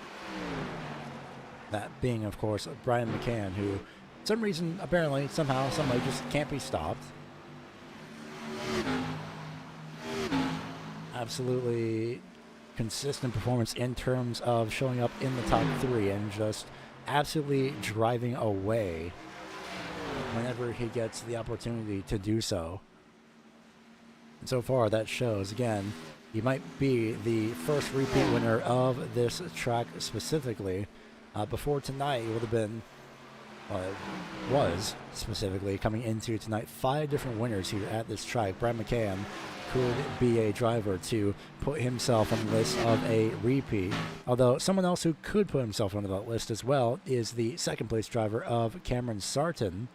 That being, of course, Brian McCann, who, for some reason, apparently, somehow, somebody just can't be stopped. Absolutely consistent performance in terms of showing up in the top 3 and just absolutely driving away whenever he gets the opportunity to do so. And so far, that shows. Again, he might be the first repeat winner of this track specifically. Before tonight, it would have been, well, it was specifically coming into tonight, 5 different winners here at this track. Brad McCann could be a driver to put himself on the list of a repeat. Although someone else who could put himself on that list as well is the 2nd place driver of Cameron Sarton.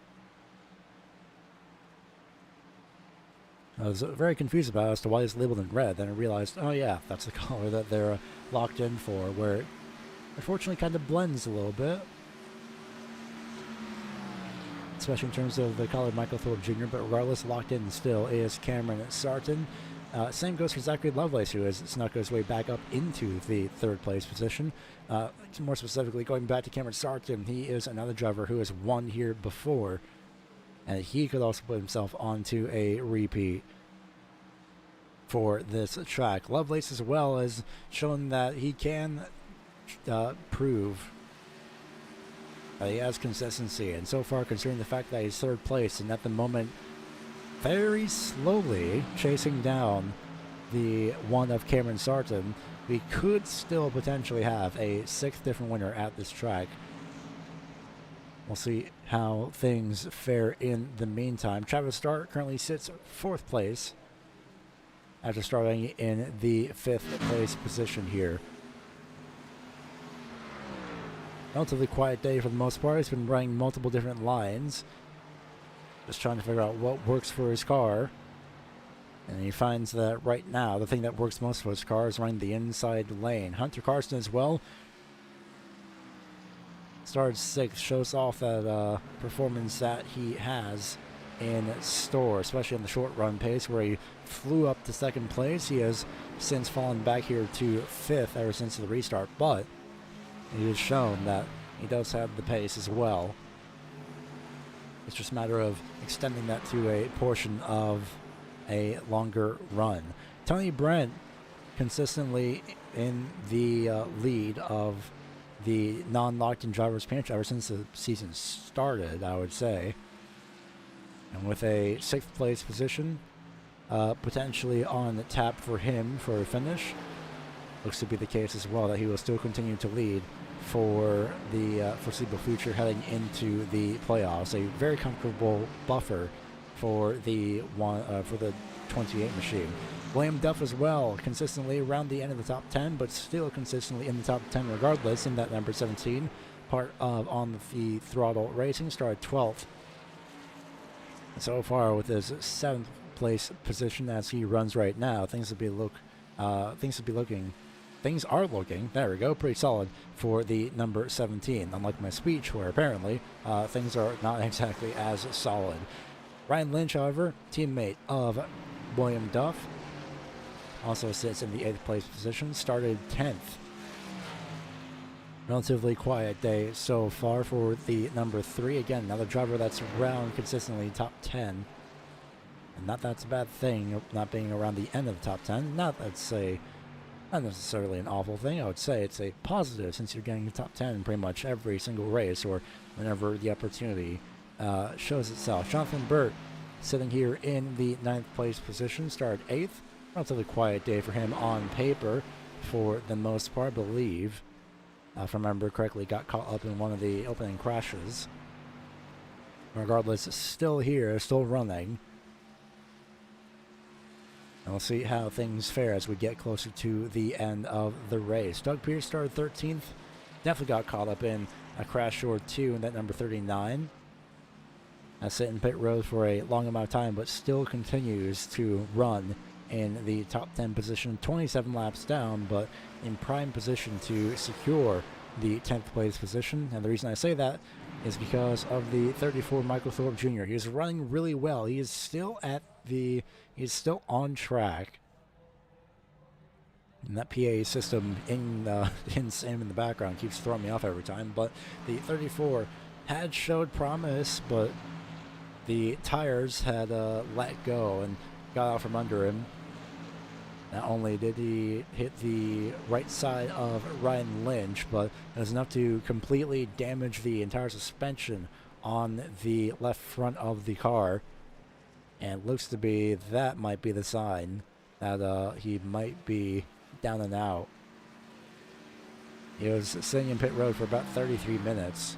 I was very confused about as to why it's labeled in red. Then I realized, oh yeah, that's the color that they're locked in for, where it unfortunately kind of blends a little bit. Especially in terms of the color of Michael Thorpe Jr., but regardless, locked in still is Cameron Sarton. Same goes for Zachary Lovelace, who has snuck his way back up into the third place position. More specifically, going back to Cameron Sarton, he is another driver who has won here before, and he could also put himself onto a repeat for this track. Lovelace as well has shown that he can prove that he has consistency, and so far, considering the fact that he's third place and at the moment very slowly chasing down the one of Cameron Sarton, we could still potentially have a sixth different winner at this track. We'll see how things fare in the meantime. Travis Stark currently sits fourth place after starting in the fifth place position here. Relatively quiet day for the most part. He's been running multiple different lines, just trying to figure out what works for his car. And he finds that right now, the thing that works most for his car is running the inside lane. Hunter Carson as well started sixth, shows off that performance that he has in store, especially on the short run pace where he flew up to second place. He has since fallen back here to fifth ever since the restart, but he has shown that he does have the pace as well. It's just a matter of extending that to a portion of a longer run. Tony Brent consistently in the lead of the non-locked-in drivers' championship ever since the season started, I would say. And with a sixth place position potentially on tap for him for a finish, looks to be the case as well, that he will still continue to lead for the foreseeable future heading into the playoffs. A very comfortable buffer for the 28 machine. William Duff as well, consistently around the end of the top 10, but still consistently in the top 10 regardless, in that number 17, part of on the Throttle Racing, started 12th. So far with his 7th place position as he runs right now, things are looking, there we go, pretty solid for the number 17, unlike my speech where apparently things are not exactly as solid. Ryan Lynch, however, teammate of William Duff, also sits in the 8th place position, started 10th. Relatively quiet day so far for the number 3. Again, another driver that's around consistently top 10. And that's a bad thing, not being around the end of the top 10. Not necessarily an awful thing. I would say it's a positive since you're getting the top 10 in pretty much every single race or whenever the opportunity shows itself. Jonathan Burt sitting here in the 9th place position, started 8th. Relatively quiet day for him on paper for the most part, I believe. If I remember correctly, got caught up in one of the opening crashes. Regardless, still here, still running. And we'll see how things fare as we get closer to the end of the race. Doug Pierce started 13th. Definitely got caught up in a crash or two in that number 39. Sit in pit road for a long amount of time, but still continues to run in the top 10 position, 27 laps down, but in prime position to secure the 10th place position. And the reason I say that is because of the 34 Michael Thorpe Jr. He is running really well. He is still on track. And that PA system in the background keeps throwing me off every time. But the 34 had showed promise, but the tires had let go and got out from under him. Not only did he hit the right side of Ryan Lynch, but it was enough to completely damage the entire suspension on the left front of the car. And looks to be that might be the sign that he might be down and out. He was sitting in pit road for about 33 minutes.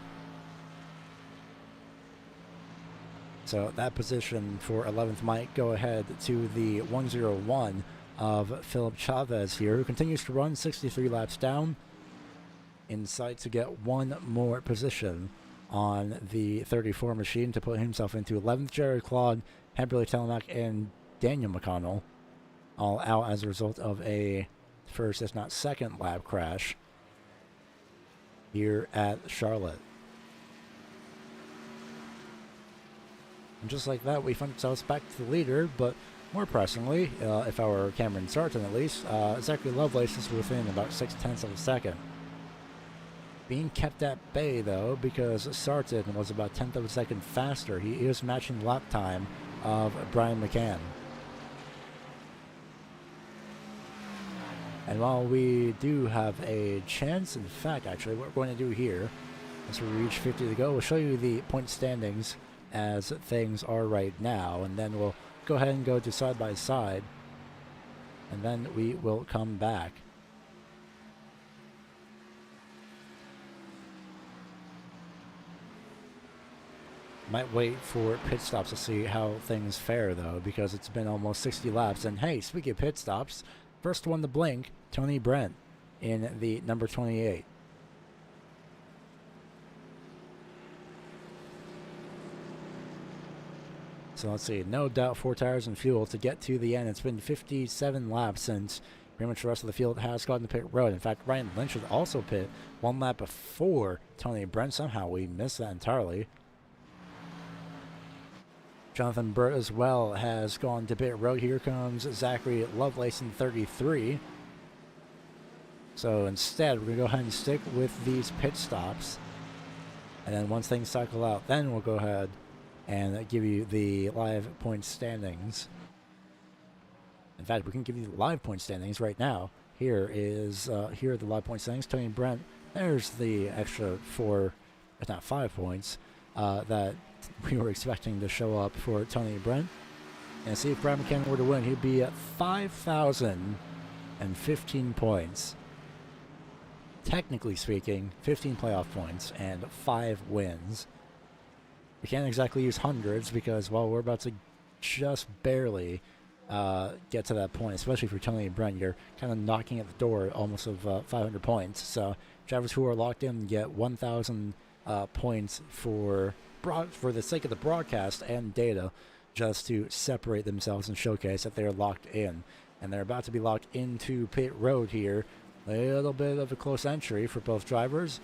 So that position for 11th might go ahead to the 101 of Philip Chavez here, who continues to run 63 laps down, in sight to get one more position on the 34 machine to put himself into 11th. Jared Claude, Hamburley Telemack, and Daniel McConnell, all out as a result of a first, if not second, lap crash here at Charlotte. And just like that, we find ourselves back to the leader, but more pressingly, if I were Cameron Sarton at least, Zachary Lovelace is within about 0.6 of a second. Being kept at bay, though, because Sarton was about 1/10 of a second faster. He is matching the lap time of Brian McCann. And while we do have a chance, in fact, actually, what we're going to do here, as we reach 50 to go, we'll show you the point standings as things are right now, and then we'll go ahead and go to side by side, and then we will come back. Might wait for pit stops to see how things fare, though, because it's been almost 60 laps. And hey, speaking of pit stops, first one to blink, Tony Brent in the number 28. So let's see, no doubt 4 tires and fuel to get to the end. It's been 57 laps since pretty much the rest of the field has gotten to pit road. In fact, Ryan Lynch would also pit 1 lap before Tony Brent. Somehow we missed that entirely. Jonathan Burt as well has gone to pit road. Here comes Zachary Lovelace in 33. So instead, we're going to go ahead and stick with these pit stops. And then once things cycle out, then we'll go ahead and give you the live point standings. In fact, we can give you the live point standings right now. Here are the live point standings. Tony Brent, there's the extra 4, if not 5 points that we were expecting to show up for Tony Brent. And see if Brian McCann were to win, he'd be at 5,015 points. Technically speaking, 15 playoff points and 5 wins. We can't exactly use hundreds because, well, we're about to just barely get to that point, especially for Tony Brent. You're kind of knocking at the door almost of 500 points. So drivers who are locked in get 1,000 points for the sake of the broadcast and data, just to separate themselves and showcase that they're locked in. And they're about to be locked into pit road here. A little bit of a close entry for both drivers.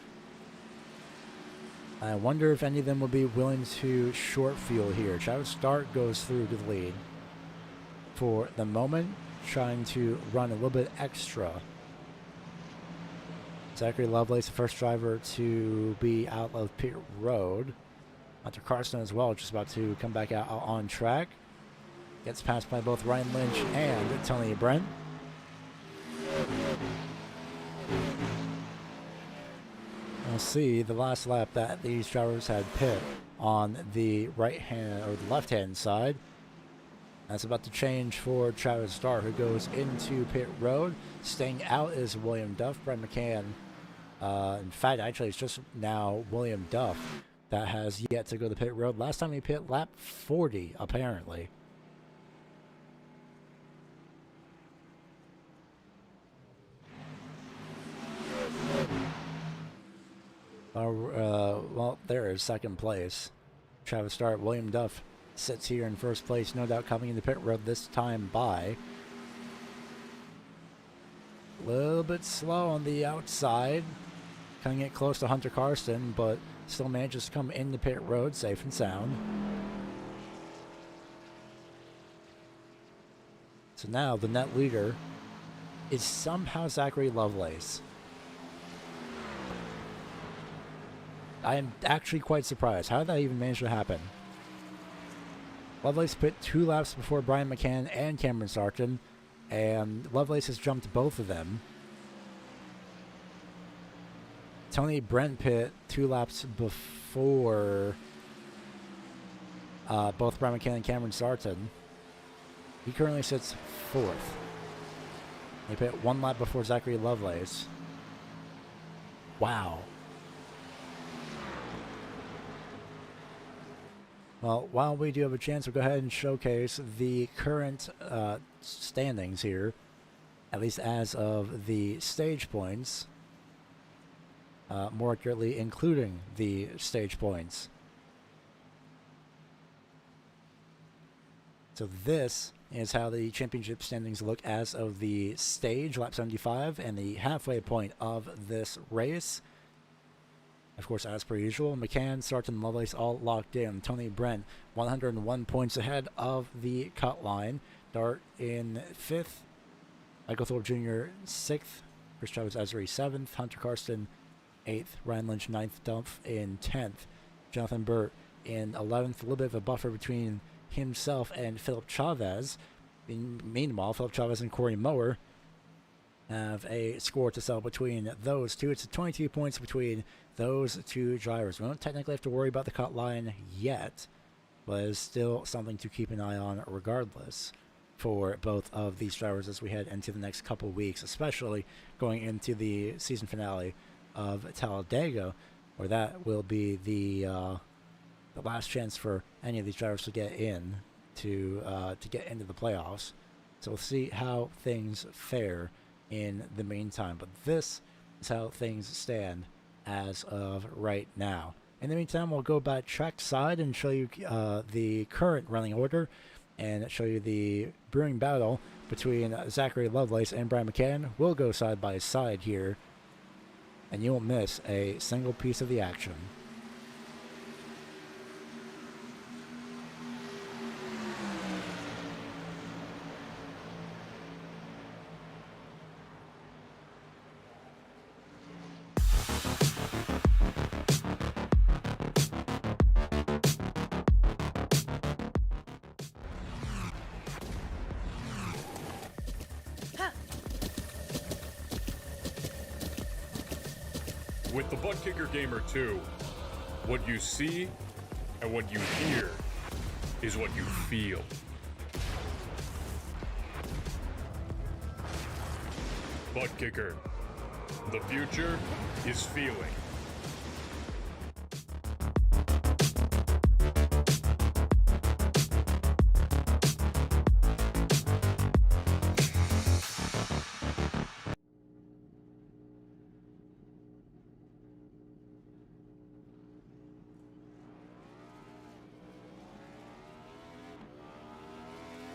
I wonder if any of them will be willing to short fuel here. Travis Stark goes through to the lead for the moment, trying to run a little bit extra. Zachary Lovelace, the first driver to be out of pit road. Hunter Carson as well, just about to come back out on track. Gets passed by both Ryan Lynch and Tony Brent. We'll see the last lap that these drivers had pit on the right hand or the left hand side. That's about to change for Travis Starr, who goes into pit road. Staying out is William Duff. Brian McCann. In fact, actually, it's just now William Duff that has yet to go to pit road. Last time he pit lap 40, apparently. Well, there is second place. Travis Starr, William Duff sits here in first place, no doubt coming into pit road this time by. A little bit slow on the outside. Coming it close to Hunter Karsten, but still manages to come into pit road safe and sound. So now the net leader is somehow Zachary Lovelace. I am actually quite surprised. How did that even manage to happen? Lovelace pit 2 laps before Brian McCann and Cameron Sarton, and Lovelace has jumped both of them. Tony Brent pit 2 laps before both Brian McCann and Cameron Sarton. He currently sits 4th. He pit 1 lap before Zachary Lovelace. Wow. Well, while we do have a chance, we'll go ahead and showcase the current standings here, at least as of the stage points. More accurately, including the stage points. So this is how the championship standings look as of the stage, lap 75, and the halfway point of this race. Of course, as per usual, McCann, Sarton, and Lovelace all locked in. Tony Brent, 101 points ahead of the cut line. Dart in 5th. Michael Thorpe Jr. 6th. Chris Chavez Azari 7th. Hunter Karsten 8th. Ryan Lynch 9th. Dumpf in 10th. Jonathan Burt in 11th. A little bit of a buffer between himself and Philip Chavez. Meanwhile, Philip Chavez and Corey Mower have a score to settle between those two. It's 22 points between those two drivers. We don't technically have to worry about the cut line yet, but it's still something to keep an eye on regardless for both of these drivers as we head into the next couple weeks, especially going into the season finale of Talladega, where that will be the last chance for any of these drivers to get in to get into the playoffs. So we'll see how things fare in the meantime. But this is how things stand as of right now. In the meantime, we'll go back trackside and show you the current running order and show you the brewing battle between Zachary Lovelace and Brian McCann. We'll go side by side here, and you won't miss a single piece of the action. With the Butt Kicker Gamer 2, what you see and what you hear is what you feel. Butt Kicker. The future is feeling.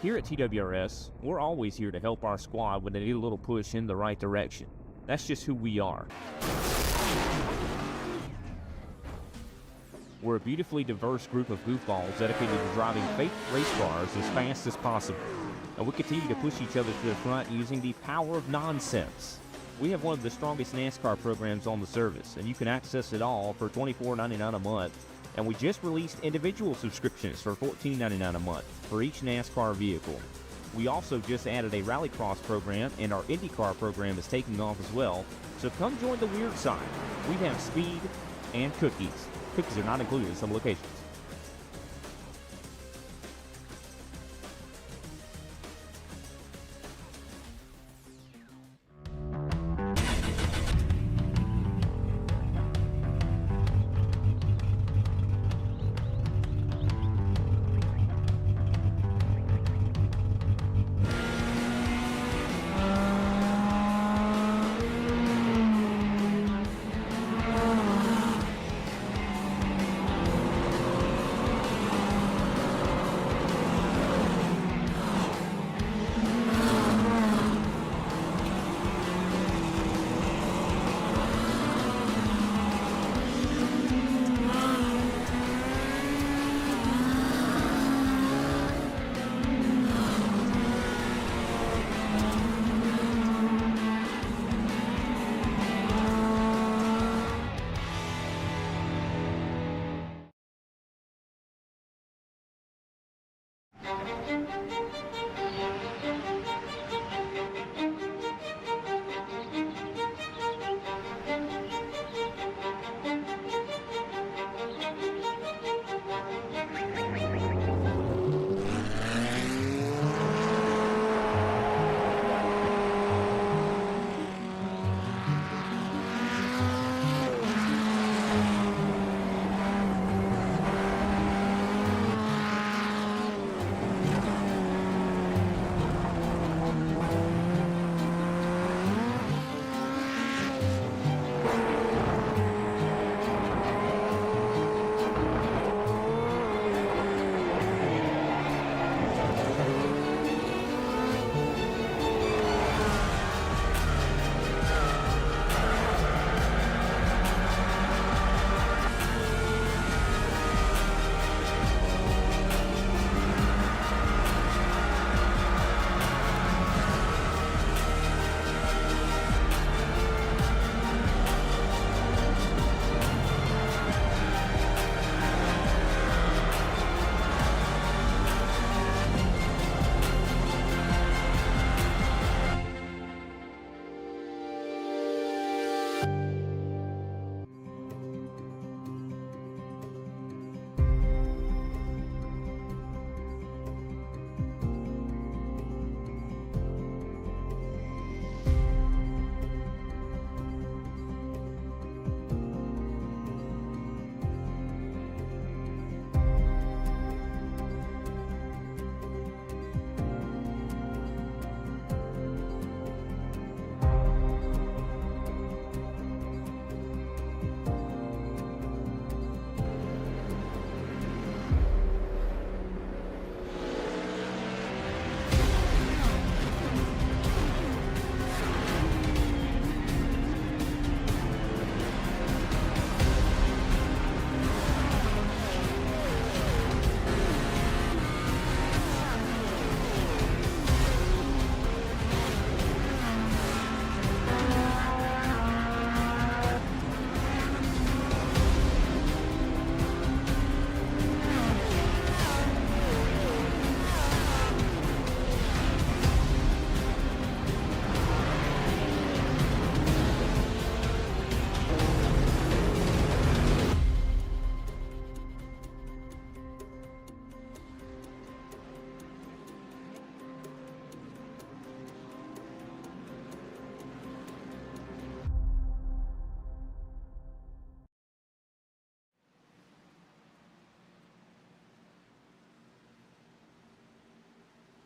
Here at TWRS, we're always here to help our squad when they need a little push in the right direction. That's just who we are. We're a beautifully diverse group of goofballs dedicated to driving fake race cars as fast as possible. And we continue to push each other to the front using the power of nonsense. We have one of the strongest NASCAR programs on the service, and you can access it all for $24.99 a month. And we just released individual subscriptions for $14.99 a month for each NASCAR vehicle. We also just added a Rallycross program, and our IndyCar program is taking off as well. So come join the weird side. We have speed and cookies. Cookies are not included in some locations.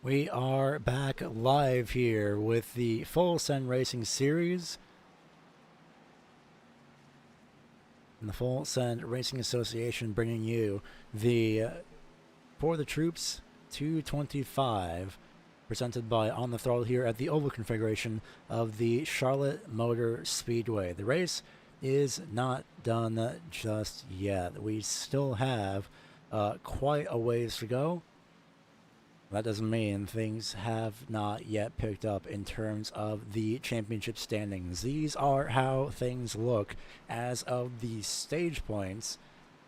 We are back live here with the Full Send Racing Series. And the Full Send Racing Association bringing you the For the Troops 225, presented by On the Throttle here at the oval configuration of the Charlotte Motor Speedway. The race is not done just yet. We still have quite a ways to go. That doesn't mean things have not yet picked up in terms of the championship standings. These are how things look as of the stage points.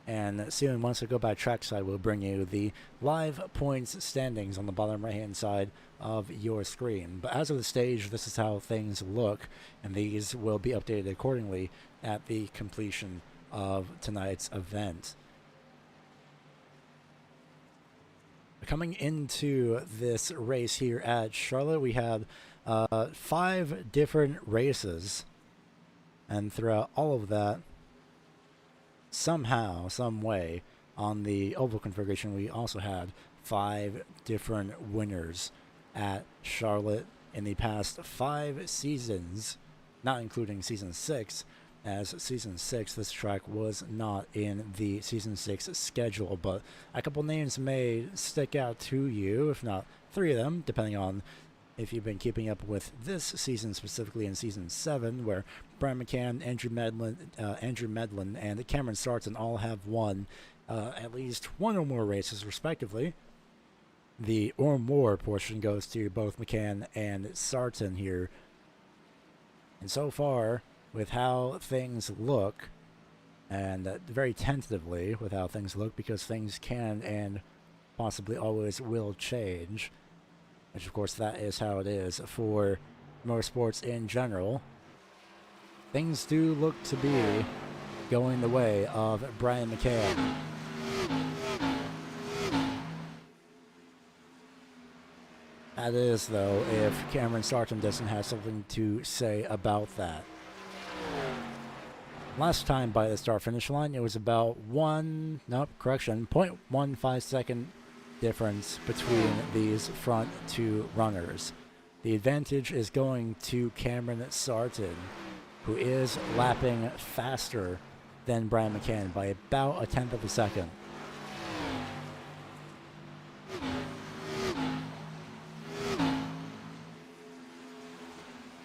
And soon, once I go by trackside, we'll bring you the live points standings on the bottom right-hand side of your screen. But as of the stage, this is how things look, and these will be updated accordingly at the completion of tonight's event. Coming into this race here at Charlotte, we have 5 different races, and throughout all of that, somehow, some way, on the oval configuration, we also had 5 different winners at Charlotte in the past 5 seasons, not including season 6. As season 6, this track was not in the season 6 schedule, but a couple names may stick out to you, if not 3 of them, depending on if you've been keeping up with this season, specifically in season 7, where Brian McCann, Andrew Medlin, and Cameron Sarton all have won at least 1 or more races, respectively. The or more portion goes to both McCann and Sarton here. And so far, with how things look, and very tentatively with how things look, because things can and possibly always will change, which of course that is how it is for motorsports in general, things do look to be going the way of Brian McCann. That is, though, if Cameron Sarton doesn't have something to say about that. Last time by the start-finish line, it was about 0.15 second difference between these front 2 runners. The advantage is going to Cameron Sarton, who is lapping faster than Brian McCann by about 1/10 of a second.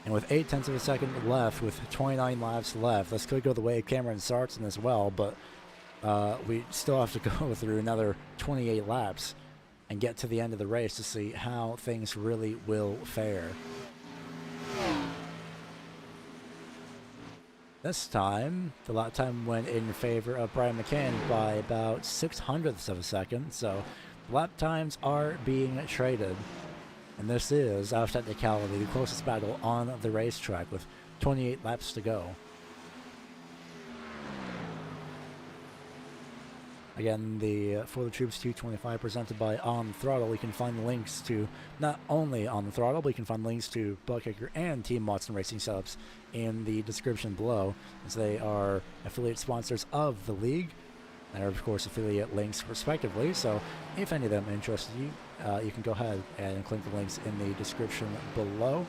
And with 0.8 of a second left, with 29 laps left, this could go the way of Cameron Sarton as well, but we still have to go through another 28 laps and get to the end of the race to see how things really will fare. This time, the lap time went in favor of Brian McCann by about 0.06 of a second, so lap times are being traded. And this is, out of technicality, the closest battle on the racetrack with 28 laps to go. Again, the For the Troops 225 presented by On Throttle. You can find links to not only On the Throttle, but you can find links to Buttkicker and Team Watson Racing Setups in the description below, as they are affiliate sponsors of the league. And are, of course, affiliate links respectively, so if any of them interest you, you can go ahead and click the links in the description below.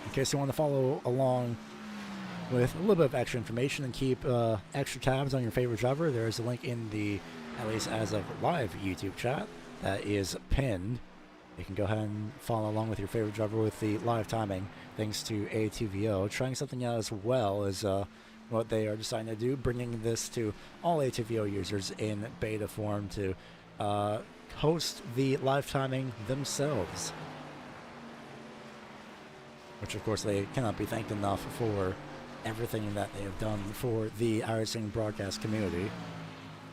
In case you want to follow along with a little bit of extra information and keep extra tabs on your favorite driver, there is a link in the, at least as of live YouTube chat, that is pinned. You can go ahead and follow along with your favorite driver with the live timing, thanks to ATVO. Trying something out as well as what they are deciding to do, bringing this to all ATVO users in beta form to host the live timing themselves. Which, of course, they cannot be thanked enough for everything that they have done for the iRacing broadcast community,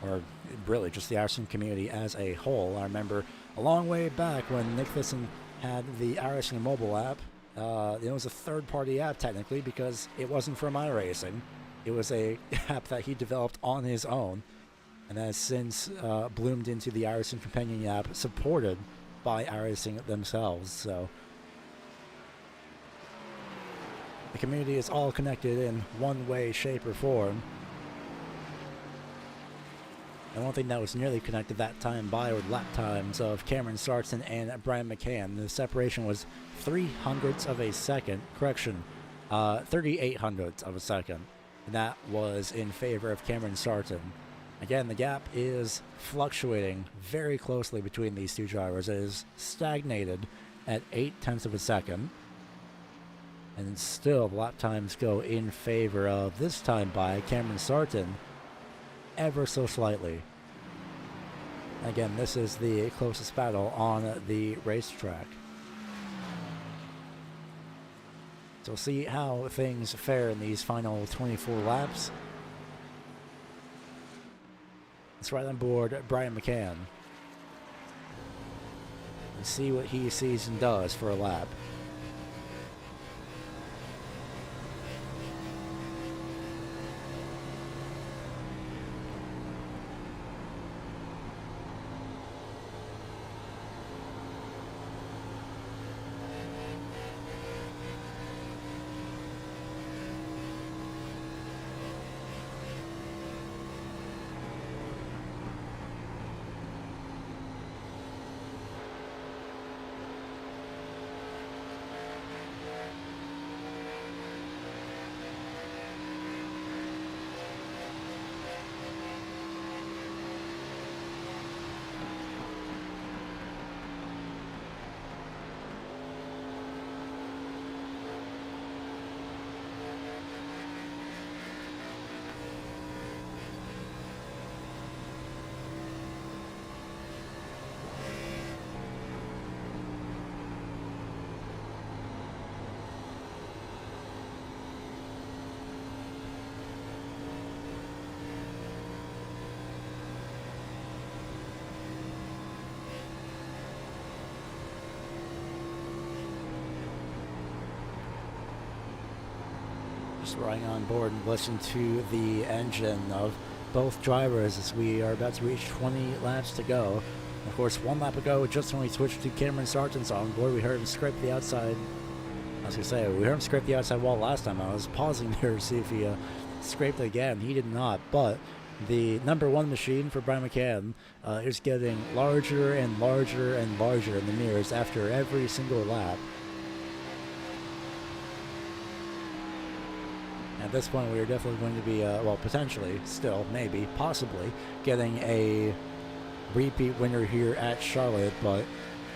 or really just the iRacing community as a whole. I remember a long way back when Nick Thisson had the iRacing mobile app. It was a third-party app, technically, because it wasn't from iRacing. It was a app that he developed on his own, and has since bloomed into the iRacing companion app supported by iRacing themselves. So the community is all connected in one way, shape, or form. And one thing that was nearly connected that time by were lap times of Cameron Sarton and Brian McCann. The separation was 300ths of a second. Correction, 3800ths of a second. And that was in favor of Cameron Sarton. Again, the gap is fluctuating very closely between these two drivers. It is stagnated at 0.8 of a second. And still, the lap times go in favor of, this time by Cameron Sarton, ever so slightly. Again, this is the closest battle on the racetrack. So we'll see how things fare in these final 24 laps. Let's right on board Brian McCann and see what he sees and does for a lap. Just riding on board and listen to the engine of both drivers as we are about to reach 20 laps to go. Of course, 1 lap ago, just when we switched to Cameron Sarton's on board, we heard him scrape the outside. I was going to say, we heard him scrape the outside wall last time. I was pausing there to see if he scraped it again. He did not, but the number 1 machine for Brian McCann is getting larger and larger and larger in the mirrors after every single lap. At this point, we are definitely going to be, well, potentially, still, maybe, possibly, getting a repeat winner here at Charlotte, but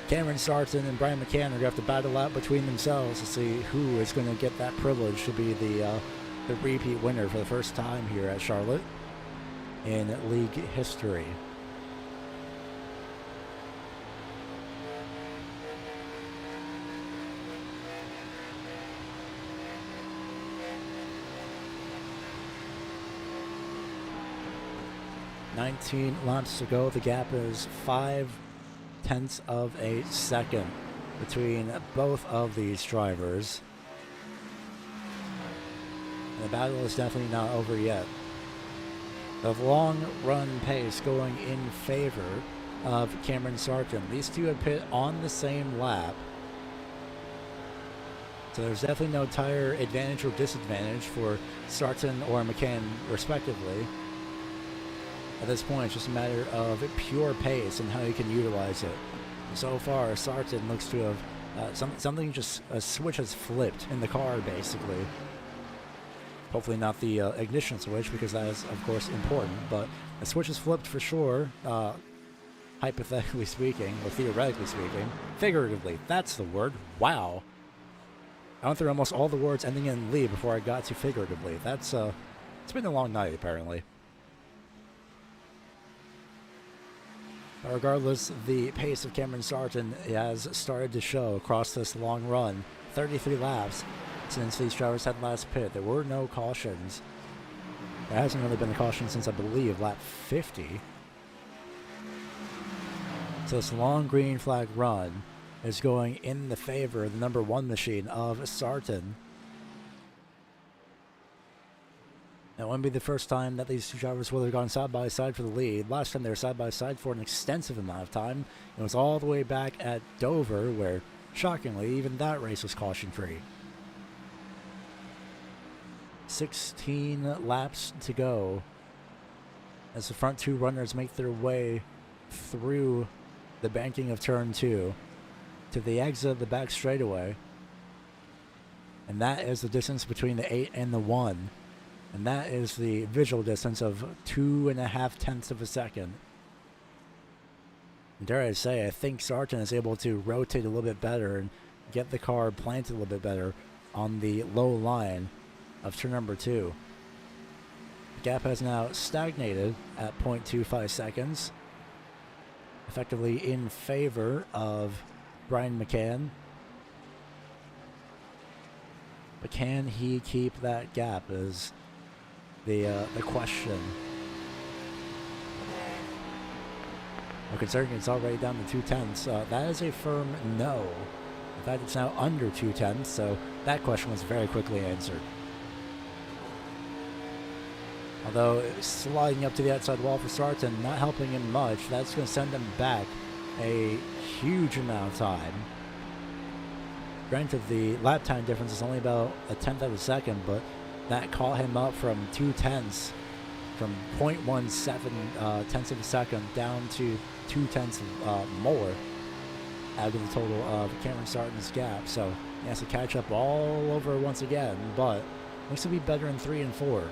Cameron Sarton and Brian McCann are going to have to battle out between themselves to see who is going to get that privilege to be the repeat winner for the first time here at Charlotte in league history. "19 laps to go. The gap is 0.5 of a second between both of these drivers. And the battle is definitely not over yet. The long run pace going in favor of Cameron Sarton. These two have pit on the same lap. So there's definitely no tire advantage or disadvantage for Sarton or McCann respectively. At this point, it's just a matter of pure pace and how you can utilize it. So far, Sarton looks to have something, just a switch has flipped in the car, basically. Hopefully not the ignition switch, because that is, of course, important. But the switch is flipped for sure, hypothetically speaking, or theoretically speaking. Figuratively, that's the word. Wow. I went through almost all the words ending in "ly" before I got to figuratively. That's, it's been a long night, apparently. Regardless, the pace of Cameron Sarton has started to show across this long run. 33 laps since these drivers had last pit. There were no cautions. There hasn't really been a caution since, I believe, lap 50. So this long green flag run is going in the favor of the number 1 machine of Sarton. Now, it wouldn't be the first time that these two drivers will have gone side by side for the lead. Last time they were side by side for an extensive amount of time. It was all the way back at Dover, where, shockingly, even that race was caution-free. 16 laps to go as the front two runners make their way through the banking of turn 2 to the exit of the back straightaway. And that is the distance between the 8 and the 1. And that is the visual distance of 2.5 tenths of a second. And dare I say, I think Sargent is able to rotate a little bit better and get the car planted a little bit better on the low line of turn number 2. The gap has now stagnated at 0.25 seconds, effectively in favor of Brian McCann. But can he keep that gap is the question. Well, considering it's already down to 2 tenths, that is a firm no. In fact, it's now under 2 tenths, so that question was very quickly answered. Although sliding up to the outside wall for Sargent, not helping him much, that's going to send him back a huge amount of time. Granted, the lap time difference is only about a tenth of a second, but that caught him up from 2 tenths, from 0.17 tenths of a second down to 2 tenths more out of the total of Cameron Sargent's gap. So he has to catch up all over once again, but looks to be better in 3 and 4.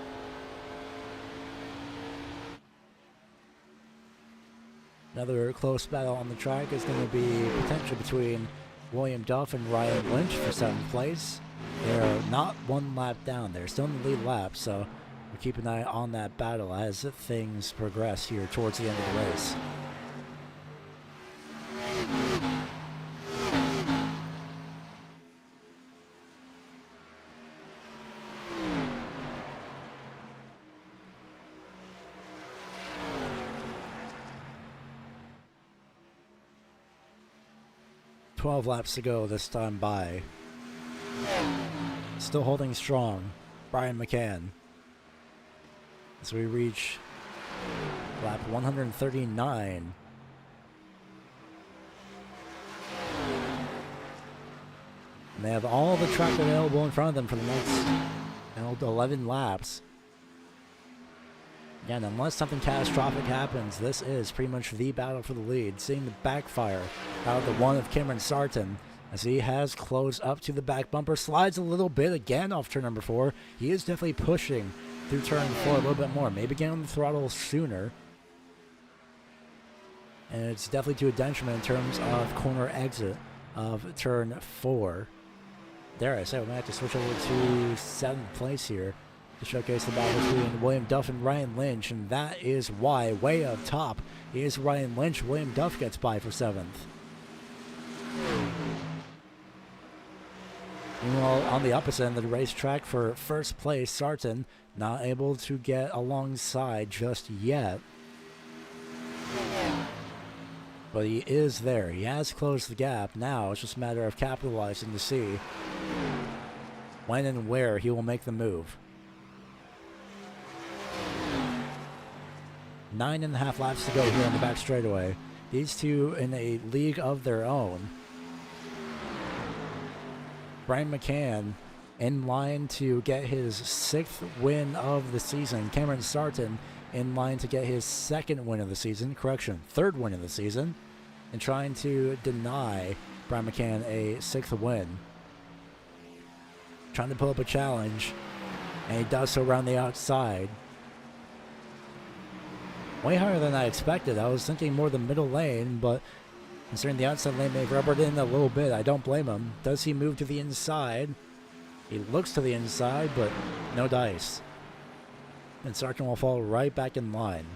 Another close battle on the track is going to be potentially between William Duff and Ryan Lynch for 7th place. They're not 1 lap down. They're still in the lead lap, so we'll keep an eye on that battle as things progress here towards the end of the race. Laps to go this time by. Still holding strong, Brian McCann. As we reach lap 139. And they have all the track available in front of them for the next 11 laps. Again, unless something catastrophic happens, this is pretty much the battle for the lead. Seeing the backfire out of the one of Cameron Sargent as he has closed up to the back bumper. Slides a little bit again off turn number 4. He is definitely pushing through turn 4 a little bit more. Maybe getting on the throttle sooner. And it's definitely to a detriment in terms of corner exit of turn 4. Dare I say, we might have to switch over to 7th place here to showcase the battle between William Duff and Ryan Lynch, and that is why, way up top, is Ryan Lynch. William Duff gets by for 7th. Meanwhile, on the opposite end of the racetrack for 1st place, Sargent not able to get alongside just yet. But he is there. He has closed the gap. Now it's just a matter of capitalizing to see when and where he will make the move. 9.5 laps to go here on the back straightaway. These two in a league of their own. Brian McCann in line to get his 6th win of the season. Cameron Sargent in line to get his 2nd win of the season. Correction, 3rd win of the season. And trying to deny Brian McCann a 6th win. Trying to pull up a challenge. And he does so around the outside. Way higher than I expected. I was thinking more the middle lane, but considering the outside lane may have rubbered in a little bit, I don't blame him. Does he move to the inside? He looks to the inside, but no dice. And Sargent will fall right back in line.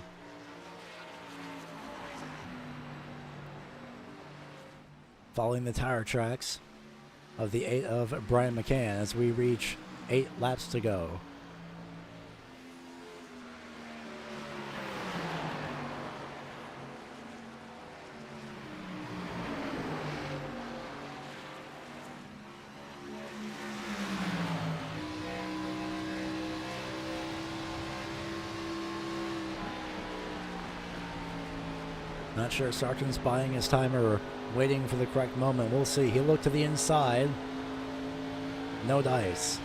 Following the tire tracks of the 8 of Brian McCann as we reach 8 laps to go. Not sure if Sargent's buying his time or waiting for the correct moment. We'll see. He looked to the inside. No dice.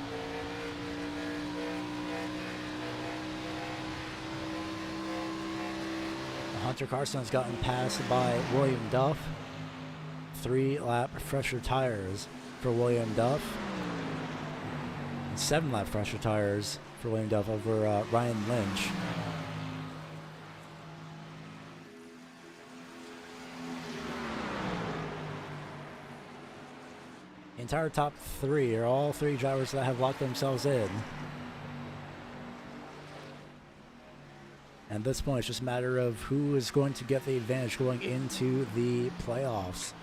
Hunter Carson has gotten passed by William Duff. 3-lap fresher tires for William Duff. And 7-lap fresher tires for William Duff over Ryan Lynch. The entire top 3 are all 3 drivers that have locked themselves in. And at this point, it's just a matter of who is going to get the advantage going into the playoffs.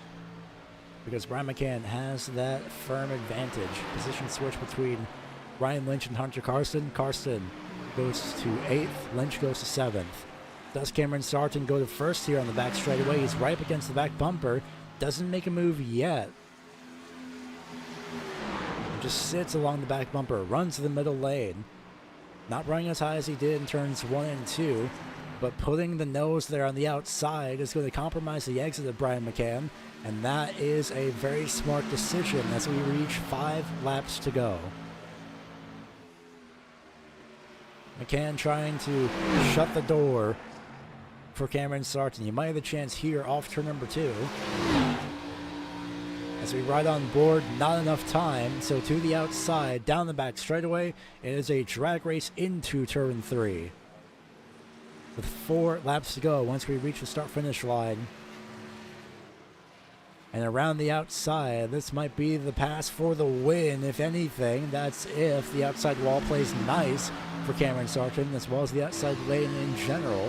Because Brian McCann has that firm advantage. Position switch between Ryan Lynch and Hunter Carson. Carson goes to 8th. Lynch goes to 7th. Does Cameron Sarton go to 1st here on the back straightaway? He's right up against the back bumper. Doesn't make a move yet. Just sits along the back bumper. Runs to the middle lane. Not running as high as he did in turns 1 and 2. But putting the nose there on the outside is going to compromise the exit of Brian McCann. And that is a very smart decision as we reach 5 laps to go. McCann trying to shut the door for Cameron Sarton. You might have a chance here off turn number 2. As we ride on board, not enough time. So to the outside, down the back straightaway, it is a drag race into turn 3. With 4 laps to go once we reach the start-finish line. And around the outside, this might be the pass for the win, if anything. That's if the outside wall plays nice for Cameron Sarton, as well as the outside lane in general.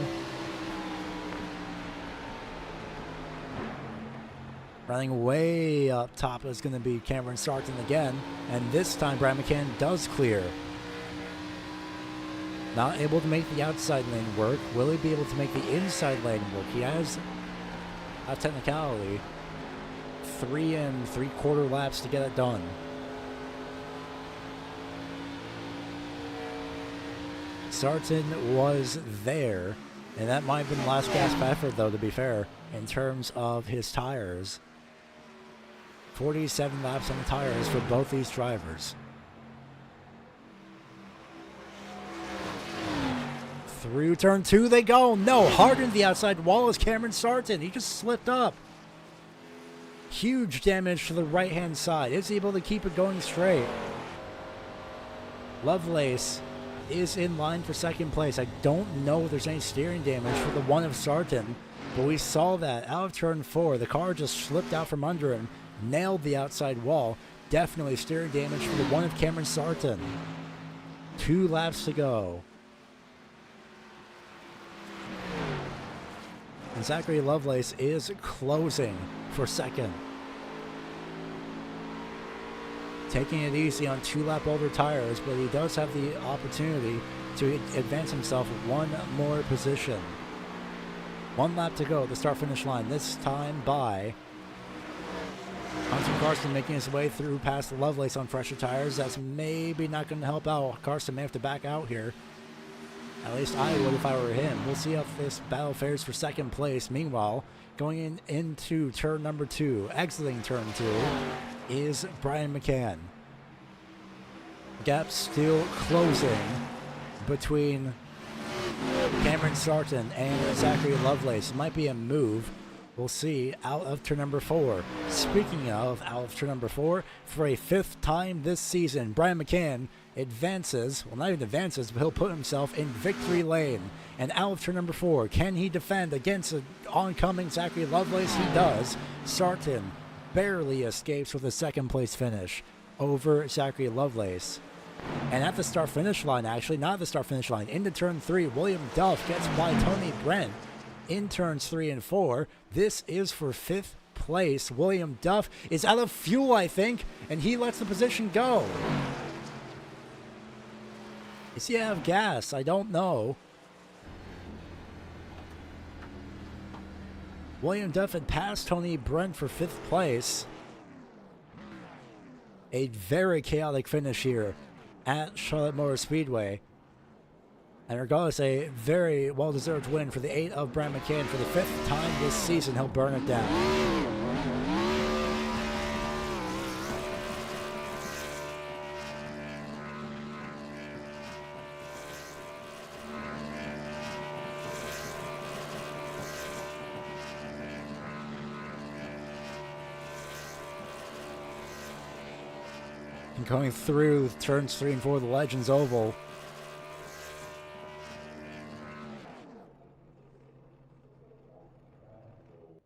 Running way up top is going to be Cameron Sarton again. And this time, Brian McCann does clear. Not able to make the outside lane work. Will he be able to make the inside lane work? He has a technicality. 3 3/4 laps to get it done. Sarton was there, and that might have been the last gasp effort, though, to be fair, in terms of his tires. 47 laps on the tires for both these drivers. Through turn 2 they go. No, hard into the outside wall is Cameron Sarton. He just slipped up. Huge damage to the right-hand side. Is he able to keep it going straight? Lovelace is in line for 2nd place. I don't know if there's any steering damage for the one of Sarton, but we saw that out of turn 4. The car just slipped out from under him, nailed the outside wall. Definitely steering damage for the one of Cameron Sarton. 2 laps to go. And Zachary Lovelace is closing for 2nd. Taking it easy on 2-lap older tires, but he does have the opportunity to advance himself 1 more position. 1 lap to go at the start-finish line, this time by Hunter Carson making his way through past Lovelace on fresher tires. That's maybe not going to help out. Carson may have to back out here. At least I would if I were him. We'll see how this battle fares for 2nd place. Meanwhile, going into turn number 2, exiting turn 2, is Brian McCann. Gap still closing between Cameron Sarton and Zachary Lovelace. It might be a move. We'll see out of turn number 4. Speaking of out of turn number 4, for a 5th time this season, Brian McCann advances, well, not even advances, but he'll put himself in victory lane. And out of turn number 4, can he defend against an oncoming Zachary Lovelace? He does. Sarton barely escapes with a 2nd place finish over Zachary Lovelace. And at the start-finish line, actually, not at the start-finish line, into turn 3, William Duff gets by Tony Brent in turns 3 and 4. This is for 5th place. William Duff is out of fuel, I think, and he lets the position go. Is he out of gas? I don't know. William Duff had passed Tony Brent for 5th place. A very chaotic finish here at Charlotte Motor Speedway. And regardless, a very well-deserved win for the 8 of Brian McCann. For the 5th time this season, he'll burn it down. And going through turns 3 and 4 of the Legends Oval.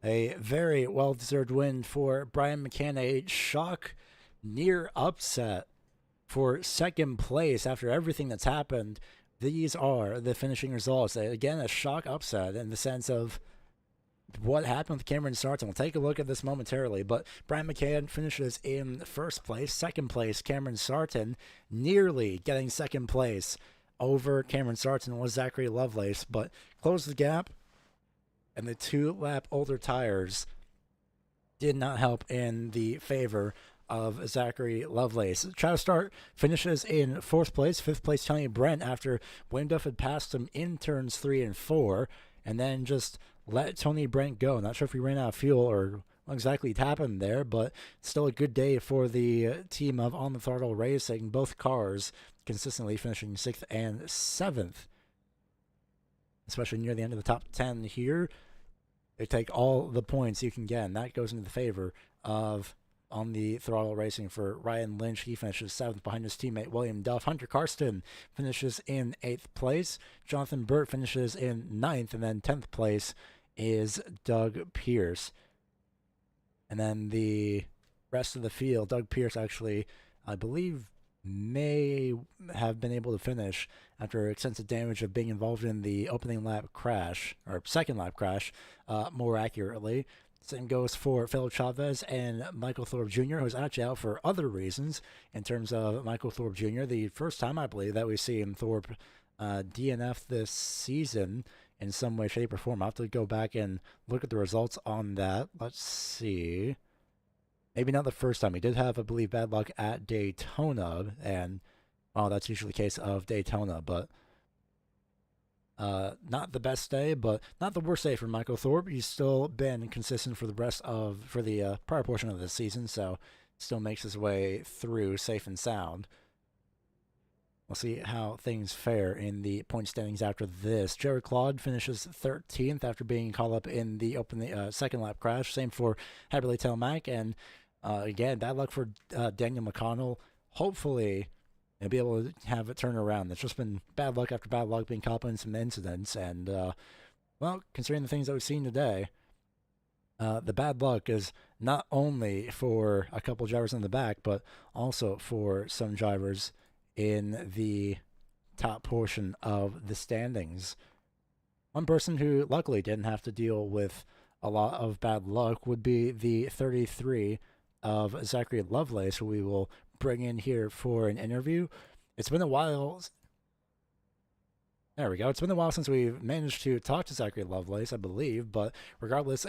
A very well-deserved win for Brian McCann. A shock near upset for second place after everything that's happened. These are the finishing results. Again, a shock upset in the sense of what happened with Cameron Sarton. We'll take a look at this momentarily, but Brian McCann finishes in first place. Second place, Cameron Sarton, nearly getting second place over Cameron Sarton was Zachary Lovelace, but closed the gap, and the 2-lap older tires did not help in the favor of Zachary Lovelace. Travis Start finishes in fourth place. Fifth place, Tony Brent, after Wayne Duff had passed him in turns 3 and 4, and then just let Tony Brent go. Not sure if he ran out of fuel or what exactly happened there, but still a good day for the team of On the Throttle Racing. Both cars consistently finishing 6th and 7th, especially near the end of the top 10 here. They take all the points you can get, and that goes into the favor of On the Throttle Racing for Ryan Lynch. He finishes 7th behind his teammate William Duff. Hunter Karsten finishes in 8th place. Jonathan Burt finishes in 9th, and then 10th place is Doug Pierce. And then the rest of the field, Doug Pierce actually, I believe, may have been able to finish after extensive damage of being involved in the opening lap crash, or second lap crash, more accurately. Same goes for Phil Chavez and Michael Thorpe Jr., who's actually out for other reasons. In terms of Michael Thorpe Jr., the first time, I believe, that we see him Thorpe DNF this season in some way, shape, or form. I'll have to go back and look at the results on that. Let's see. Maybe not the first time. He did have, I believe, bad luck at Daytona, and that's usually the case of Daytona, but not the best day, but not the worst day for Michael Thorpe. He's still been consistent for the prior portion of the season, so still makes his way through safe and sound. We'll see how things fare in the point standings after this. Jared Claude finishes 13th after being caught up in the second lap crash. Same for Haberly Telmac, and again, bad luck for Daniel McConnell. Hopefully, they'll be able to have it turn around. It's just been bad luck after bad luck, being caught up in some incidents, and well, considering the things that we've seen today, the bad luck is not only for a couple drivers in the back, but also for some drivers in the top portion of the standings. One person who luckily didn't have to deal with a lot of bad luck would be the 33 of Zachary Lovelace, who we will bring in here for an interview. It's been a while. There we go. It's been a while since we've managed to talk to Zachary Lovelace, I believe, but regardless,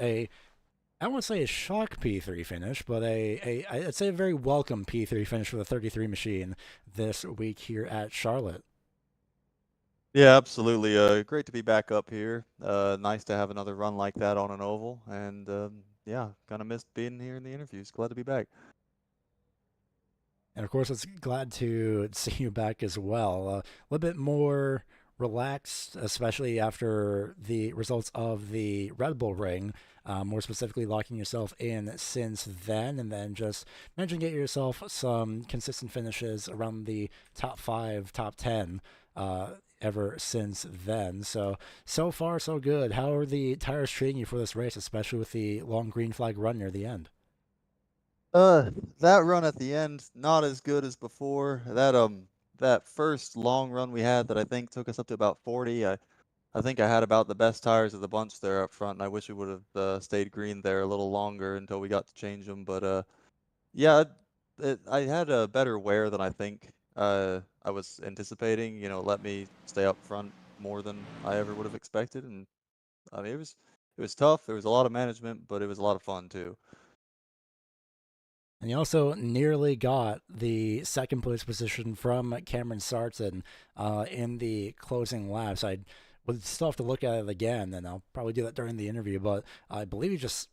I won't say a shock P3 finish, but I'd say a very welcome P3 finish for the 33 machine this week here at Charlotte. Yeah, absolutely. Great to be back up here. Nice to have another run like that on an oval, and yeah, kind of missed being here in the interviews. Glad to be back. And of course, it's glad to see you back as well. A little bit more relaxed, especially after the results of the Red Bull Ring. More specifically, locking yourself in since then, and then just managing to get yourself some consistent finishes around the top 5, top 10 ever since then. So far, so good. How are the tires treating you for this race, especially with the long green flag run near the end? That run at the end, not as good as before. That first long run we had that I think took us up to about 40. I think I had about the best tires of the bunch there up front, and I wish we would have stayed green there a little longer until we got to change them. But yeah, I had a better wear than I think I was anticipating. You know, let me stay up front more than I ever would have expected, and I mean it was tough. There was a lot of management, but it was a lot of fun too. And you also nearly got the second place position from Cameron Sarton in the closing laps. I would still have to look at it again, and I'll probably do that during the interview, but I believe he just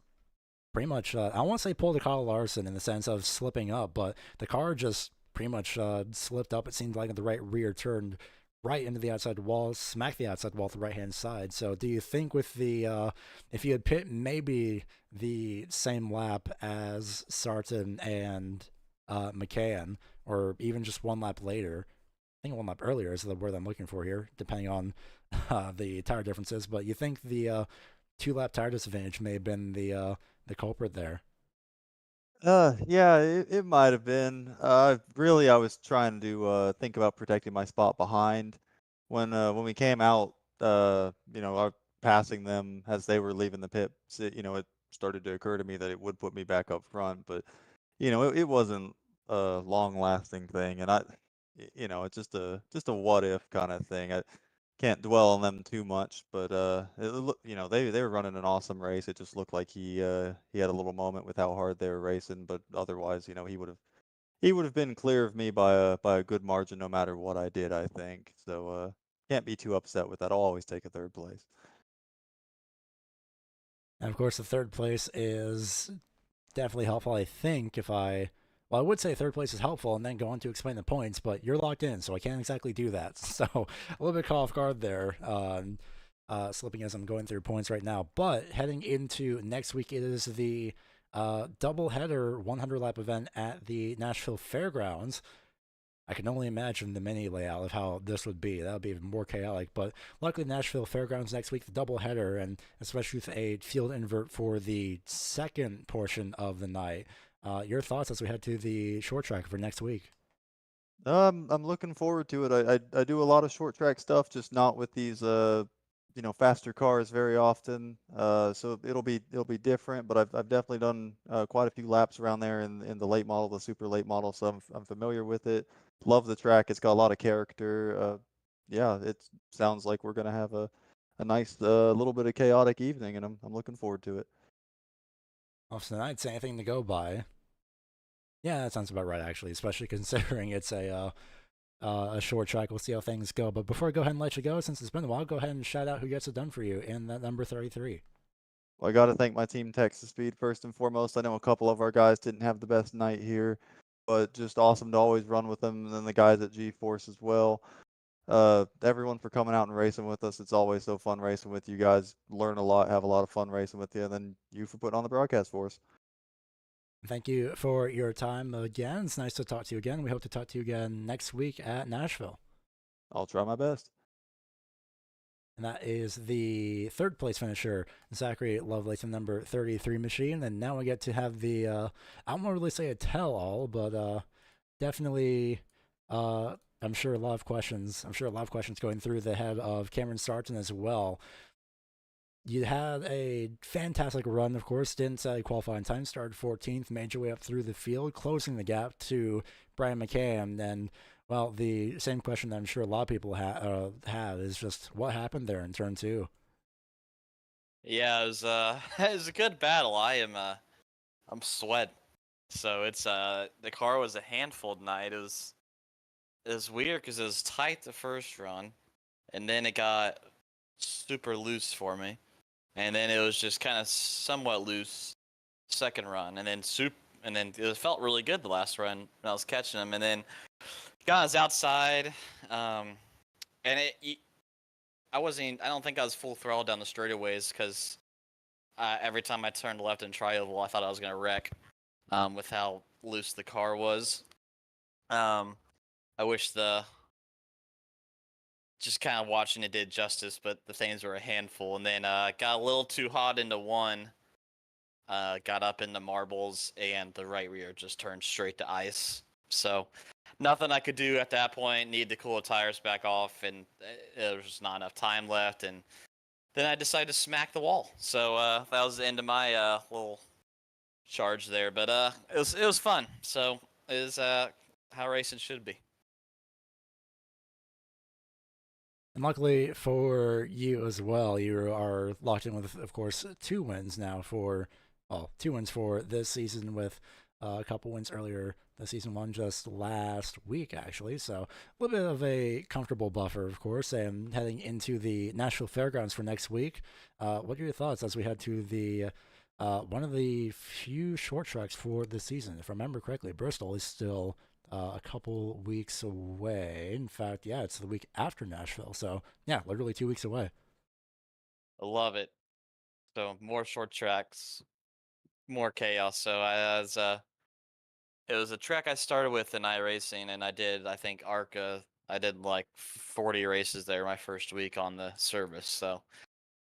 pretty much, I won't say pulled a Kyle Larson in the sense of slipping up, but the car just pretty much slipped up. It seemed like the right rear turned right into the outside wall, smacked the outside wall with the right-hand side. So do you think with the, if you had pit maybe the same lap as Sarton and McCann, or even just one lap later. I think one lap earlier is the word I'm looking for here, depending on the tire differences. But you think the 2 lap tire disadvantage may have been the culprit there? Yeah, it might have been. Really, I was trying to think about protecting my spot behind. When we came out, passing them as they were leaving the pits, it started to occur to me that it would put me back up front, but it wasn't a long-lasting thing, and it's just a what if kind of thing. I can't dwell on them too much, but they were running an awesome race. It just looked like he had a little moment with how hard they were racing, but otherwise, he would have been clear of me by a good margin no matter what I did, I think. So can't be too upset with that. I'll always take a third place. And of course, the third place is definitely helpful. I think well, I would say third place is helpful and then go on to explain the points, but you're locked in, so I can't exactly do that. So a little bit caught off guard there, slipping as I'm going through points right now. But heading into next week, it is the double header 100 lap event at the Nashville Fairgrounds. I can only imagine the mini layout of how this would be. That would be even more chaotic. But luckily, Nashville Fairgrounds next week, the doubleheader, and especially with a field invert for the second portion of the night. Your thoughts as we head to the short track for next week? I'm looking forward to it. I do a lot of short track stuff, just not with these faster cars very often. So it'll be different, but I've definitely done quite a few laps around there in the late model, the super late model, so I'm familiar with it. Love the track. It's got a lot of character. Yeah, it sounds like we're gonna have a nice little bit of chaotic evening, and I'm looking forward to it. Austin, I'd say anything to go by. Yeah, that sounds about right, actually, especially considering it's a short track. We'll see how things go. But before I go ahead and let you go, since it's been a while, go ahead and shout out who gets it done for you in that number 33. Well, I got to thank my team, Texas Speed, first and foremost. I know a couple of our guys didn't have the best night here, but just awesome to always run with them. And then the guys at G-Force as well. Everyone for coming out and racing with us. It's always so fun racing with you guys. Learn a lot, have a lot of fun racing with you, and then you for putting on the broadcast for us. Thank you for your time again. It's nice to talk to you again. We hope to talk to you again next week at Nashville. I'll try my best. And that is the third place finisher, Zachary Lovelace, in number 33 machine. And now we get to have the, I don't want to really say a tell all, but definitely, I'm sure a lot of questions going through the head of Cameron Sarton as well. You had a fantastic run, of course. Didn't qualify in time. Started 14th, made your way up through the field, closing the gap to Brian McCann. And, well, the same question that I'm sure a lot of people have is just what happened there in turn two? Yeah, it was it was a good battle. I'm sweating. So it's the car was a handful tonight. It was weird because it was tight the first run, and then it got super loose for me, and then it was just kind of somewhat loose second run, and then it felt really good the last run when I was catching them, and then got us outside, and I don't think I was full throttle down the straightaways because every time I turned left in tri-oval, I thought I was gonna wreck with how loose the car was. I wish just kind of watching it did justice, but the things were a handful. And then got a little too hot into one, got up into marbles, and the right rear just turned straight to ice. So nothing I could do at that point. Needed to cool the tires back off, and there was not enough time left. And then I decided to smack the wall. So that was the end of my little charge there. But it was fun. So it is how racing should be. And luckily for you as well, you are locked in with, of course, 2 wins now well, 2 wins for this season with a couple wins earlier. The season one just last week, actually. So a little bit of a comfortable buffer, of course, and heading into the Nashville Fairgrounds for next week. What are your thoughts as we head to the one of the few short tracks for the season? If I remember correctly, Bristol is still a couple weeks away. In fact, yeah, it's the week after Nashville. So, yeah, literally 2 weeks away. I love it. So more short tracks, more chaos. So I was It was a track I started with in iRacing, and I think, ARCA. I did like 40 races there my first week on the service, so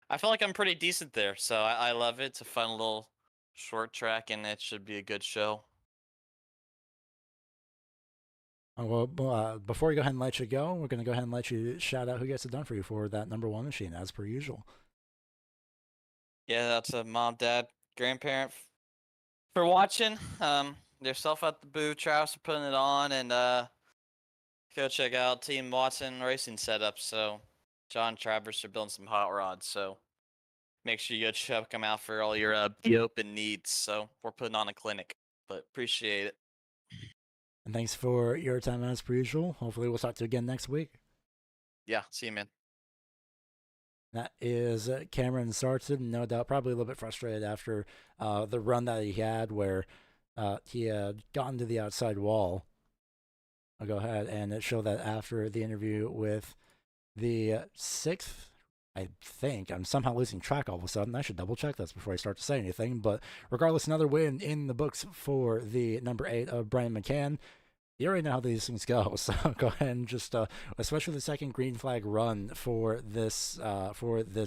I feel like I'm pretty decent there. So I love it. It's a fun little short track, and it should be a good show. Before we go ahead and let you go, we're going to go ahead and let you shout out who gets it done for you for that number 1 machine, as per usual. Yeah, that's a mom, dad, grandparent for watching. Yourself at the booth, Travis for putting it on, and go check out Team Watson Racing setup. So John and Travis are building some hot rods. So make sure you go check them out for all your be open needs. So we're putting on a clinic, but appreciate it. And thanks for your time, as per usual. Hopefully we'll talk to you again next week. Yeah, see you, man. That is Cameron Sarton, no doubt probably a little bit frustrated after the run that he had where he had gotten to the outside wall. I'll go ahead and show that after the interview with the 6th, I think. I'm somehow losing track all of a sudden. I should double check this before I start to say anything. But regardless, another win in the books for the number 8 of Brian McCann. You already know how these things go, so go ahead and just, especially the second green flag run for this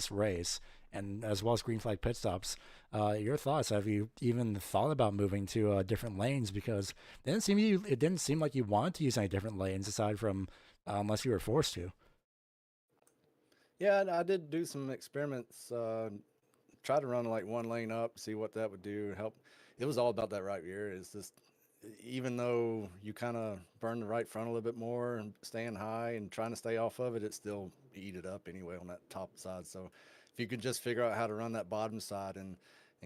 race, and as well as green flag pit stops. Your thoughts? Have you even thought about moving to different lanes? Because it didn't seem like you wanted to use any different lanes aside from unless you were forced to. Yeah, I did do some experiments. Try to run like one lane up, see what that would do. Help. It was all about that right rear. It's just, even though you kind of burn the right front a little bit more and staying high and trying to stay off of it, it still eat it up anyway on that top side. So if you could just figure out how to run that bottom side and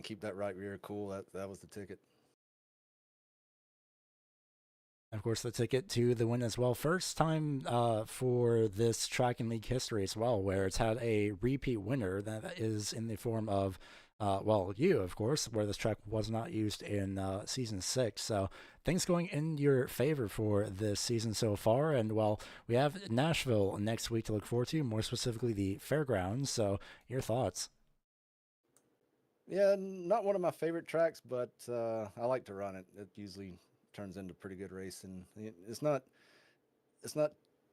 keep that right rear cool, that was the ticket. Of course, the ticket to the win as well. First time for this track in league history as well, where it's had a repeat winner that is in the form of, you, of course, where this track was not used in Season 6. So things going in your favor for this season so far. And, we have Nashville next week to look forward to, more specifically the fairgrounds. So your thoughts? Yeah, not one of my favorite tracks, but I like to run it. It usually turns into pretty good racing. It's not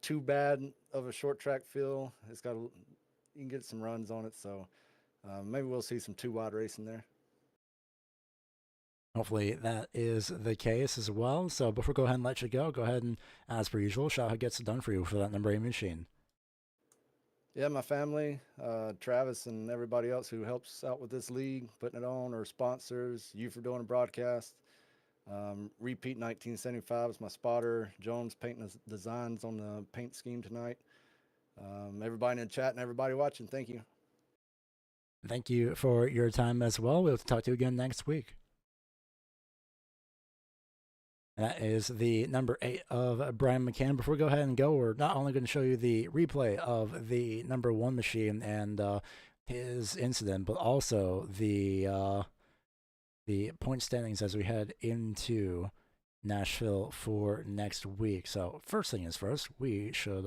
too bad of a short track feel. You can get some runs on it, so maybe we'll see some 2-wide racing there. Hopefully that is the case as well. So before we go ahead and let you go ahead and, as per usual, shout out who gets it done for you for that number 8 machine. Yeah, my family, Travis and everybody else who helps out with this league, putting it on, or sponsors, you for doing a broadcast. Repeat 1975 is my spotter. Jones painting the designs on the paint scheme tonight. Everybody in the chat and everybody watching, thank you. Thank you for your time as well. We'll talk to you again next week. That is the number 8 of Brian McCann. Before we go ahead and go, we're not only going to show you the replay of the number 1 machine and his incident, but also the point standings as we head into Nashville for next week. So first thing is first, we should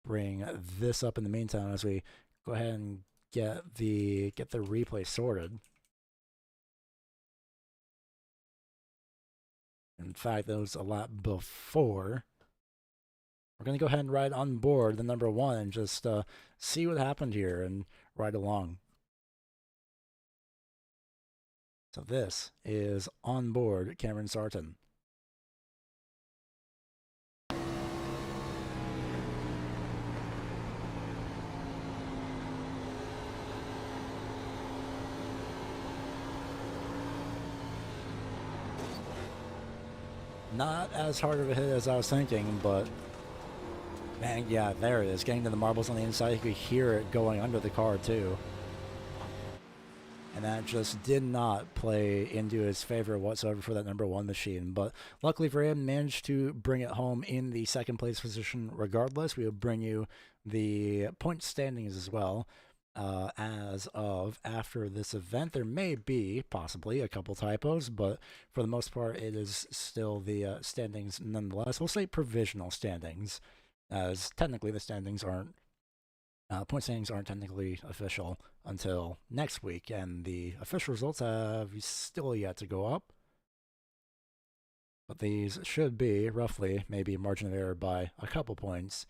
bring this up in the meantime as we go ahead and get the replay sorted. In fact, that was a lot before. We're going to go ahead and ride on board the number 1 and just see what happened here and ride along. So this is On Board Cameron Sarton. Not as hard of a hit as I was thinking, but man, yeah, there it is. Getting to the marbles on the inside, you could hear it going under the car too. And that just did not play into his favor whatsoever for that number 1 machine. But luckily for him, managed to bring it home in the second place position regardless. We will bring you the point standings as well. As of after this event, there may be possibly a couple typos, but for the most part, it is still the standings nonetheless. We'll say provisional standings, as technically the standings aren't. Point standings aren't technically official until next week, and the official results have still yet to go up. But these should be roughly, maybe a margin of error by a couple points.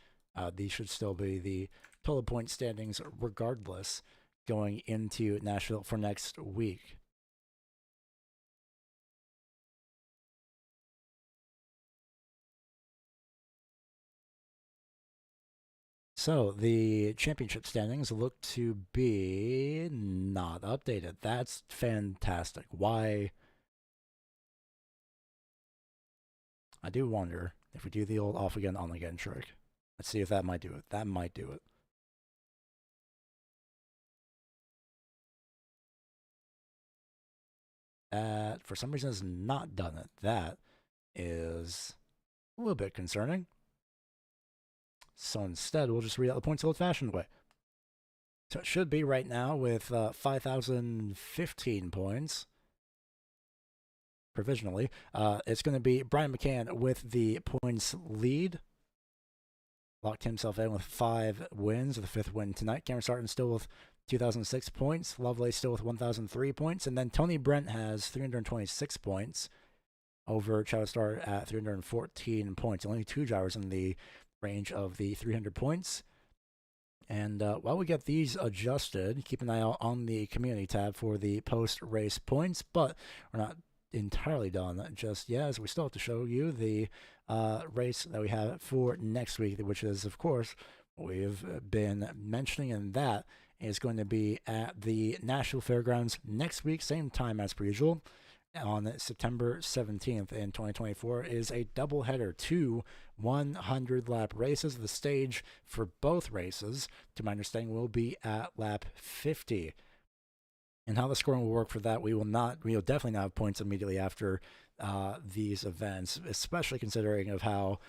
These should still be the total point standings regardless going into Nashville for next week. So the championship standings look to be not updated. That's fantastic. Why? I do wonder if we do the old off again, on again trick. Let's see if that might do it. That might do it. That, for some reason, has not done it. That is a little bit concerning. So instead, we'll just read out the points the old-fashioned way. So it should be right now with 5,015 points. Provisionally. It's going to be Brian McCann with the points lead. Locked himself in with 5 wins, the 5th win tonight. Cameron Sarton still with 2,006 points. Lovelace still with 1,003 points. And then Tony Brent has 326 points over Charlotte Star at 314 points. Only 2 drivers in the range of the 300 points. And while we get these adjusted, keep an eye out on the community tab for the post-race points. But we're not entirely done just yet, as we still have to show you the race that we have for next week, which is, of course, what we've been mentioning, and that is going to be at the Nashville Fairgrounds next week, same time as per usual, on September 17th in 2024. Is a doubleheader, 2 100-lap races. The stage for both races, to my understanding, will be at lap 50. And how the scoring will work for that, we'll definitely not have points immediately after these events, especially considering of how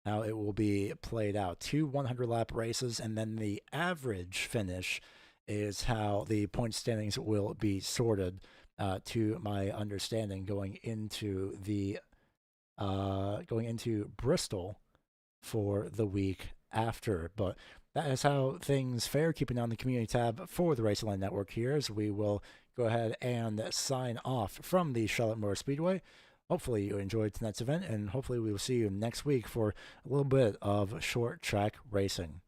it will be played out. 2 100-lap races, and then the average finish is how the point standings will be sorted, to my understanding, going into Bristol for the week after. But that is how things fare. Keep an eye on the community tab for the Racing Line Network here, as we will go ahead and sign off from the Charlotte Motor Speedway. Hopefully you enjoyed tonight's event, and hopefully we will see you next week for a little bit of short track racing.